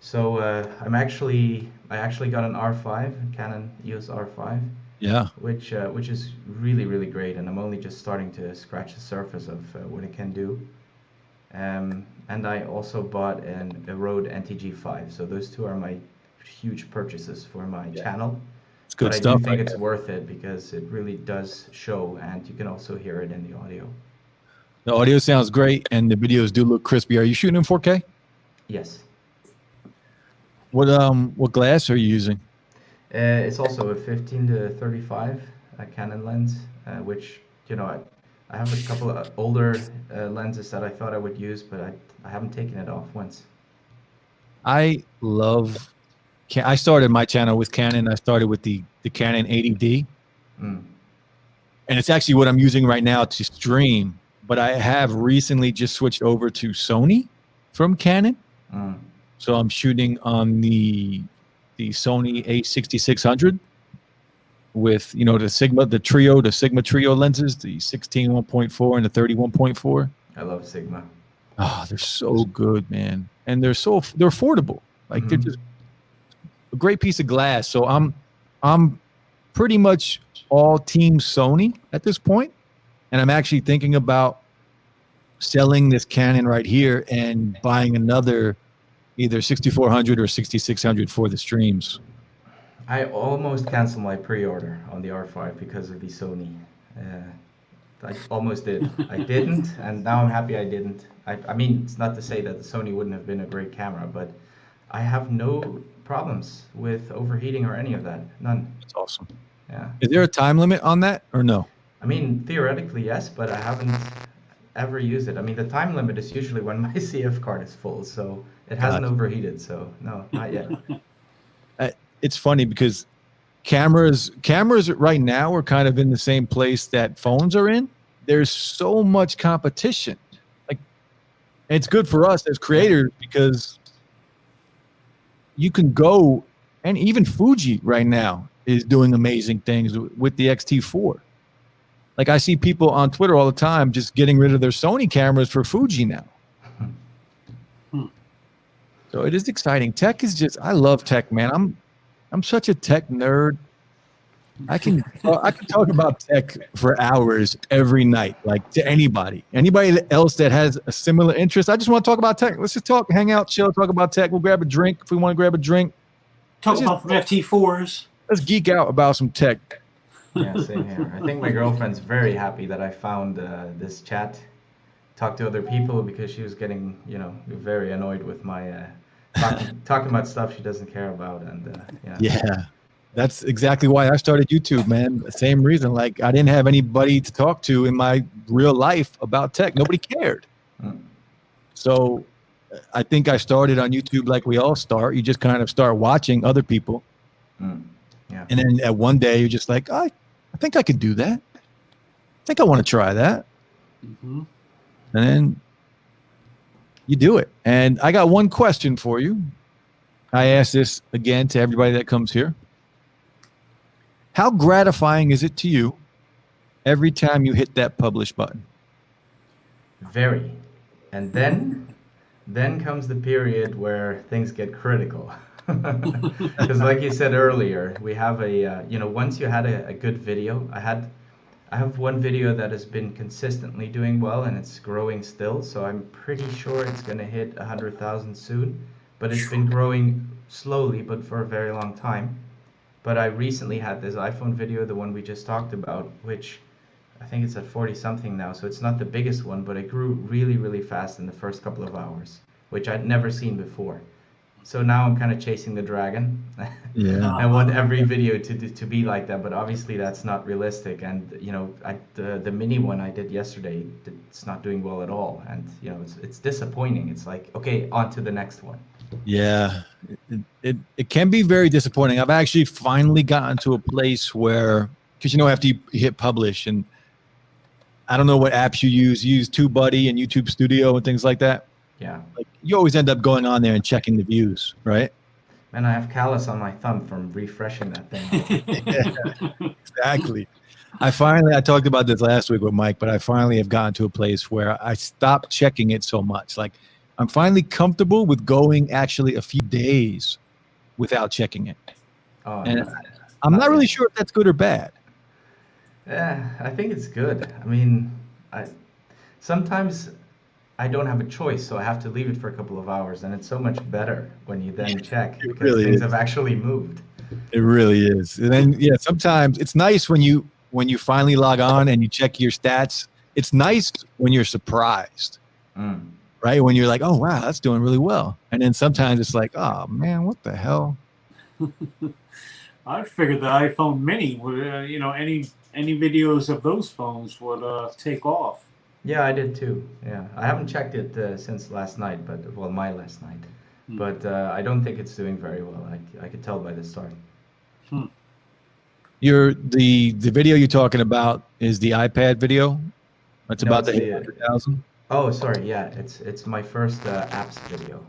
So I actually got an R5, Canon EOS R5. Yeah. Which is really, really great, and I'm only just starting to scratch the surface of what it can do. And I also bought a Rode NTG5. So those two are my huge purchases for my channel. It's good But I do stuff. think it's worth it because it really does show, and you can also hear it in the audio. The audio sounds great, and the videos do look crispy. Are you shooting in 4K? Yes. What glass are you using? It's also a 15 to 35 Canon lens, which, you know, I have a couple of older lenses that I thought I would use, but I haven't taken it off once. I started my channel with Canon. I started with the Canon 80D, Mm. and it's actually what I'm using right now to stream. But I have recently just switched over to Sony from Canon. Mm. So I'm shooting on the Sony A6600 with, the Sigma Trio lenses, the 16 1.4 and the 30 1.4. I love Sigma. Oh, they're so good, man. And they're affordable. Like they're just a great piece of glass. So I'm pretty much all team Sony at this point. And I'm actually thinking about selling this Canon right here and buying another either 6400 or 6600 for the streams. I almost canceled my pre-order on the R5 because of the Sony. I almost did. I didn't, and now I'm happy I didn't. I mean, it's not to say that the Sony wouldn't have been a great camera, but I have no problems with overheating or any of that. None. That's awesome. Yeah. Is there a time limit on that or no? I mean, theoretically, yes, but I haven't ever used it. I mean, the time limit is usually when my CF card is full, so it hasn't overheated, so no, not yet. It's funny because cameras right now are kind of in the same place that phones are in. There's so much competition. Like, it's good for us as creators because you can go, and even Fuji right now is doing amazing things with the X-T4. Like, I see people on Twitter all the time just getting rid of their Sony cameras for Fuji now. So it is exciting. Tech is just, I love tech, man. I'm such a tech nerd. I can talk about tech for hours every night, like to anybody else that has a similar interest. I just want to talk about tech. Let's just talk, hang out, chill, talk about tech. We'll grab a drink if we want to grab a drink. Talk about some FT4s. Let's geek out about some tech. Yeah, same here. I think my girlfriend's very happy that I found this chat. Talk to other people because she was getting, very annoyed with my talking about stuff she doesn't care about, and Yeah, that's exactly why I started YouTube, man. The same reason. Like, I didn't have anybody to talk to in my real life about tech. Nobody cared. So I think I started on YouTube like we all start. You just kind of start watching other people. Yeah. And then at one day you're just like, I think I could do that. I think I want to try that. And then you do it. And I got one question for you. I ask this again to everybody that comes here. How gratifying is it to you every time you hit that publish button? Very. And then comes the period where things get critical. Because like you said earlier, we have once you had a good video, I have one video that has been consistently doing well, and it's growing still, so I'm pretty sure it's going to hit 100,000 soon, but it's been growing slowly, but for a very long time. But I recently had this iPhone video, the one we just talked about, which I think it's at 40 something now, so it's not the biggest one, but it grew really, really fast in the first couple of hours, which I'd never seen before. So now I'm kind of chasing the dragon. Yeah. I want every video to be like that, but obviously that's not realistic. And the mini one I did yesterday, it's not doing well at all, and it's disappointing. It's like, okay, on to the next one. Yeah, it can be very disappointing. I've actually finally gotten to a place where, because after you hit publish, and I don't know what apps you use TubeBuddy and YouTube Studio and things like that. Yeah. Like, you always end up going on there and checking the views, right? Man, I have callus on my thumb from refreshing that thing. Yeah, exactly. I talked about this last week with Mike, but I finally have gotten to a place where I stopped checking it so much. Like, I'm finally comfortable with going actually a few days without checking it. Oh, and I'm not really sure if that's good or bad. Yeah, I think it's good. I mean, sometimes I don't have a choice, so I have to leave it for a couple of hours, and it's so much better when you then check It because really things is. have actually moved. It really is. And then yeah, sometimes it's nice when you finally log on and you check your stats. It's nice when you're surprised, Mm. right? When you're like, oh wow, that's doing really well. And then sometimes it's like, oh man, what the hell? I figured the iPhone Mini would, any videos of those phones would take off. Yeah, I did too. Yeah, I haven't checked it since last night, my last night. Hmm. But I don't think it's doing very well. I could tell by the start. The video you're talking about is the iPad video. That's No, about it's the the 800,000. Oh, sorry. Yeah, it's my first apps video,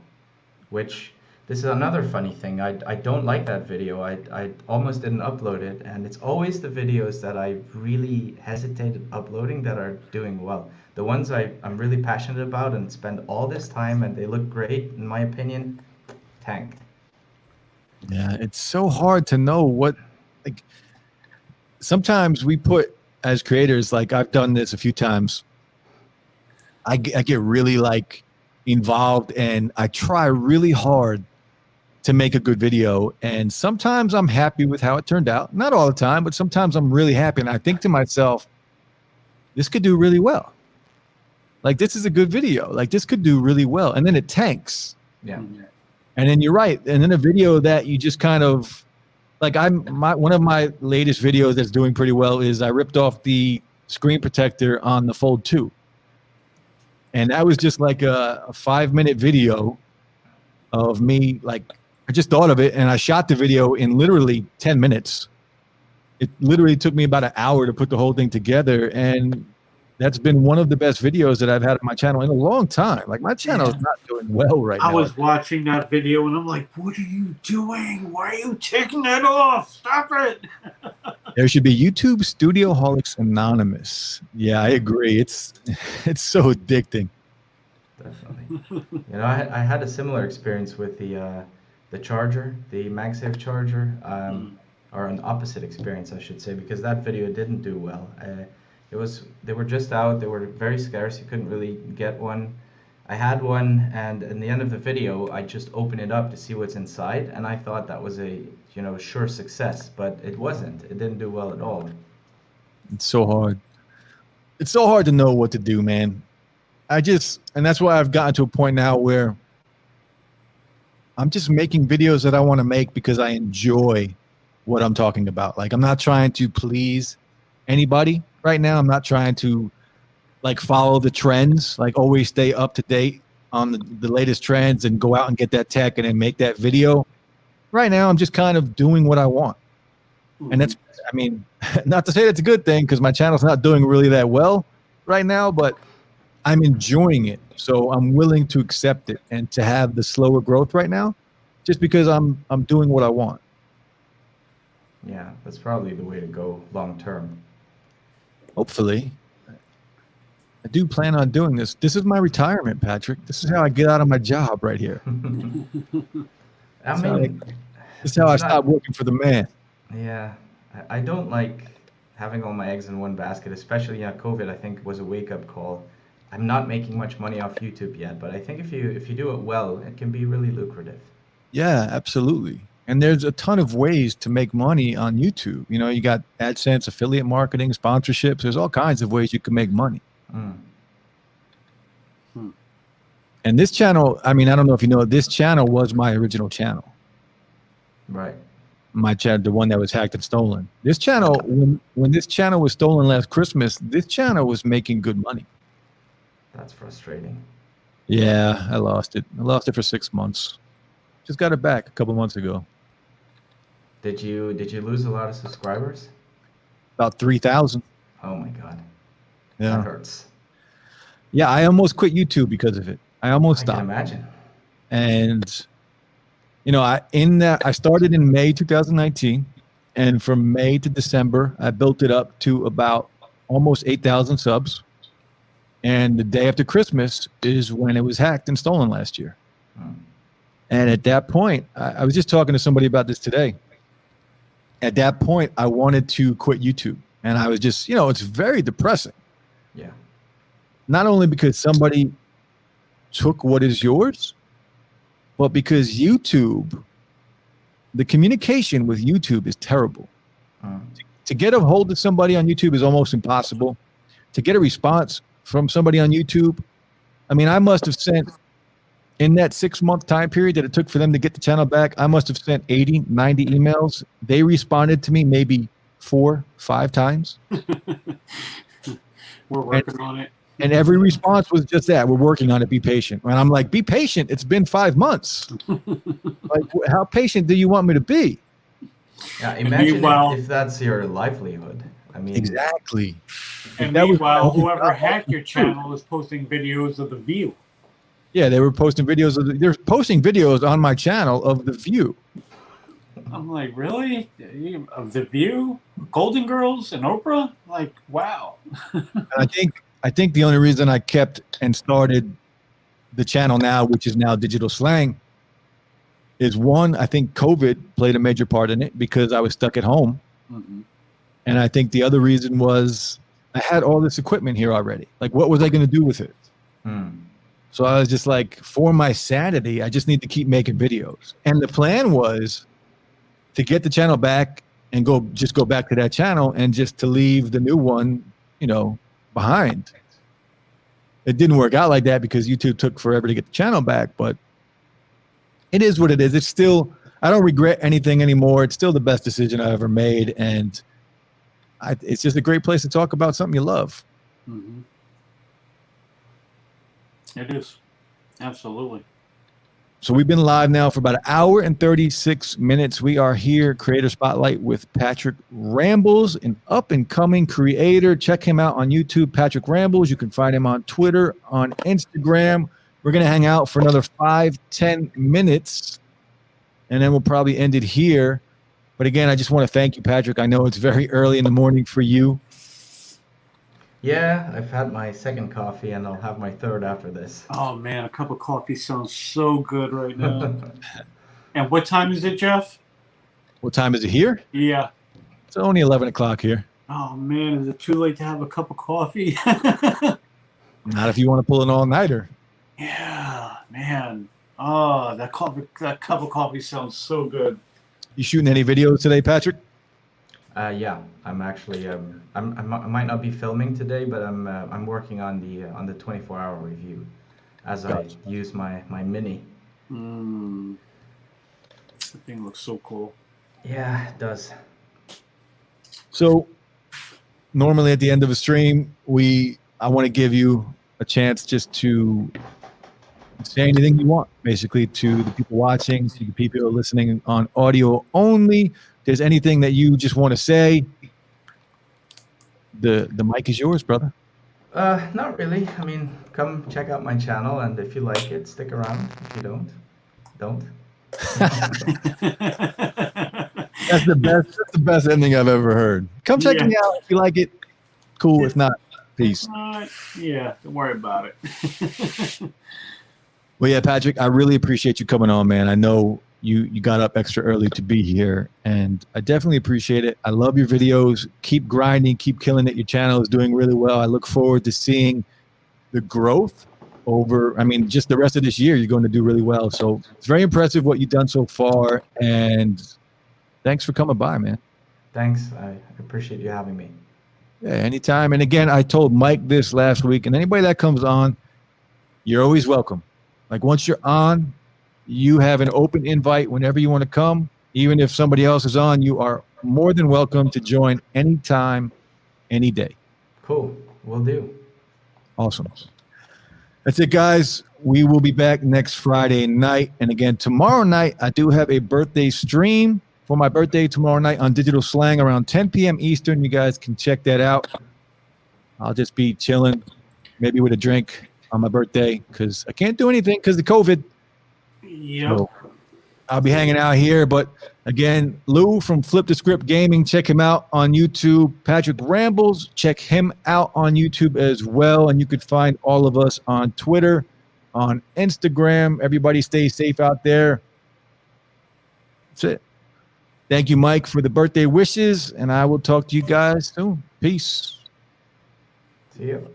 which this is another funny thing. I don't like that video. I almost didn't upload it, and it's always the videos that I really hesitated uploading that are doing well. The ones I'm really passionate about and spend all this time and they look great, in my opinion, tanked. Yeah, it's so hard to know what, like, sometimes we put as creators, like I've done this a few times. I get really like involved and I try really hard to make a good video. And sometimes I'm happy with how it turned out. Not all the time, but sometimes I'm really happy. And I think to myself, this could do really well. Like, this is a good video. Like, this could do really well. And then it tanks. Yeah. And then you're right. And then a video that you just kind of, like, one of my latest videos that's doing pretty well is I ripped off the screen protector on the Fold 2. And that was just like a 5-minute video of me. Like, I just thought of it and I shot the video in literally 10 minutes. It literally took me about an hour to put the whole thing together. And that's been one of the best videos that I've had on my channel in a long time. Like, my channel is not doing well right now. I was watching that video and I'm like, what are you doing? Why are you taking that off? Stop it. There should be YouTube Studio Holics Anonymous. Yeah, I agree. It's so addicting. Definitely. You know, I had a similar experience with the charger, the MagSafe charger, or an opposite experience, I should say, because that video didn't do well. They were just out. They were very scarce. You couldn't really get one. I had one, and in the end of the video, I just opened it up to see what's inside, and I thought that was a sure success, but it wasn't. It didn't do well at all. It's so hard. It's so hard to know what to do, man. And that's why I've gotten to a point now where I'm just making videos that I want to make because I enjoy what I'm talking about. Like, I'm not trying to please anybody right now. I'm not trying to like follow the trends, like always stay up to date on the latest trends and go out and get that tech and then make that video. Right now, I'm just kind of doing what I want. And that's, I mean, not to say that's a good thing because my channel's not doing really that well right now, but I'm enjoying it. So I'm willing to accept it and to have the slower growth right now just because I'm doing what I want. Yeah, that's probably the way to go long term. Hopefully. I do plan on doing this. This is my retirement, Patrick. This is how I get out of my this is how I stop working for the man. Yeah, I don't like having all my eggs in one basket, especially COVID. I think was a wake-up call. I'm not making much money off YouTube yet, but I think if you do it well, it can be really lucrative. Yeah, absolutely. And there's a ton of ways to make money on YouTube. You know, you got AdSense, affiliate marketing, sponsorships. There's all kinds of ways you can make money. And this channel, I mean, I don't know if you know, this channel was my original channel. Right. My channel, the one that was hacked and stolen. This channel, when this channel was stolen last Christmas, this channel was making good money. That's frustrating. Yeah, I lost it. I lost it for 6 months. Just got it back a couple months ago. Did you lose a lot of subscribers? About 3,000. Oh my God. Yeah. That hurts. Yeah, I almost quit YouTube because of it. I almost stopped. I can imagine. And you know, I started in May 2019, and from May to December, I built it up to about almost 8,000 subs. And the day after Christmas is when it was hacked and stolen last year. And at that point, I was just talking to somebody about this today. At that point, I wanted to quit YouTube. And I was just, it's very depressing. Yeah. Not only because somebody took what is yours, but because YouTube, the communication with YouTube is terrible. To get a hold of somebody on YouTube is almost impossible. To get a response from somebody on YouTube, I mean, I must have sent, in that 6-month time period that it took for them to get the channel back, I must have sent 80, 90 emails. They responded to me maybe 4, 5 times. We're working on it. And every response was just that. We're working on it. Be patient. And I'm like, be patient. It's been 5 months. Like, how patient do you want me to be? Yeah, imagine meanwhile- if that's your livelihood. I mean, Exactly. And That was- meanwhile, whoever hacked your channel is posting videos of the view. Yeah, they were posting videos of they're posting videos on my channel of the view. I'm like, really? Of the view, Golden Girls, and Oprah? Like, wow. And I think the only reason I kept and started the channel now, which is now Digital Slang, is one, I think COVID played a major part in it because I was stuck at home. Mm-hmm. And I think the other reason was I had all this equipment here already. Like, what was I going to do with it? So I was just like, for my sanity, I just need to keep making videos. And the plan was to get the channel back and go back to that channel and just to leave the new one, behind. It didn't work out like that because YouTube took forever to get the channel back, but it is what it is. It's still, I don't regret anything anymore. It's still the best decision I ever made. And it's just a great place to talk about something you love. Mm-hmm. It is. Absolutely. So we've been live now for about 1 hour and 36 minutes. We are here, Creator Spotlight, with Patrick Rambles, an up-and-coming creator. Check him out on YouTube, Patrick Rambles. You can find him on Twitter, on Instagram. We're going to hang out for another 5-10 minutes, and then we'll probably end it here. But again, I just want to thank you, Patrick. I know it's very early in the morning for you. yeah, I've had my second coffee and I'll have my third after this. Oh, man, a cup of coffee sounds so good right now. And what time is it, Jeff? What time is it here? Yeah. It's only 11 o'clock here. Oh, man, is it too late to have a cup of coffee? Not if you want to pull an all-nighter. Yeah, man. Oh, that cup of coffee sounds so good. You shooting any videos today, Patrick? Yeah, I'm actually I might not be filming today, but I'm working on the 24-hour review as Gotcha. I use my mini. The thing looks so cool. Yeah, it does. So normally at the end of a stream, I want to give you a chance just to say anything you want, basically, to the people watching, to the people who are listening on audio only. If there's anything that you just want to say, the mic is yours, brother. Not really. I mean, come check out my channel, and if you like it, stick around. If you don't. That's the best. That's the best ending I've ever heard. Come check me out if you like it. Cool. If not, peace. Yeah, don't worry about it. Well, yeah, Patrick, I really appreciate you coming on, man. I know you got up extra early to be here, and I definitely appreciate it. I love your videos. Keep grinding, keep killing it. Your channel is doing really well. I look forward to seeing the growth just the rest of this year. You're going to do really well. So it's very impressive what you've done so far, and thanks for coming by, man. Thanks. I appreciate you having me. Yeah, anytime. And again, I told Mike this last week, and anybody that comes on, you're always welcome. Like, once you're on, you have an open invite whenever you want to come. Even if somebody else is on, you are more than welcome to join anytime, any day. Cool. Will do. Awesome. That's it, guys. We will be back next Friday night. And again, tomorrow night, I do have a birthday stream for my birthday tomorrow night on Digital Slang around 10 p.m. Eastern. You guys can check that out. I'll just be chilling, maybe with a drink on my birthday, because I can't do anything because of COVID. Yep. So I'll be hanging out here. But again, Lou from Flip the Script Gaming, check him out on YouTube. Patrick Rambles, check him out on YouTube as well. And you could find all of us on Twitter, on Instagram. Everybody stay safe out there. That's it. Thank you, Mike, for the birthday wishes. And I will talk to you guys soon. Peace. See you.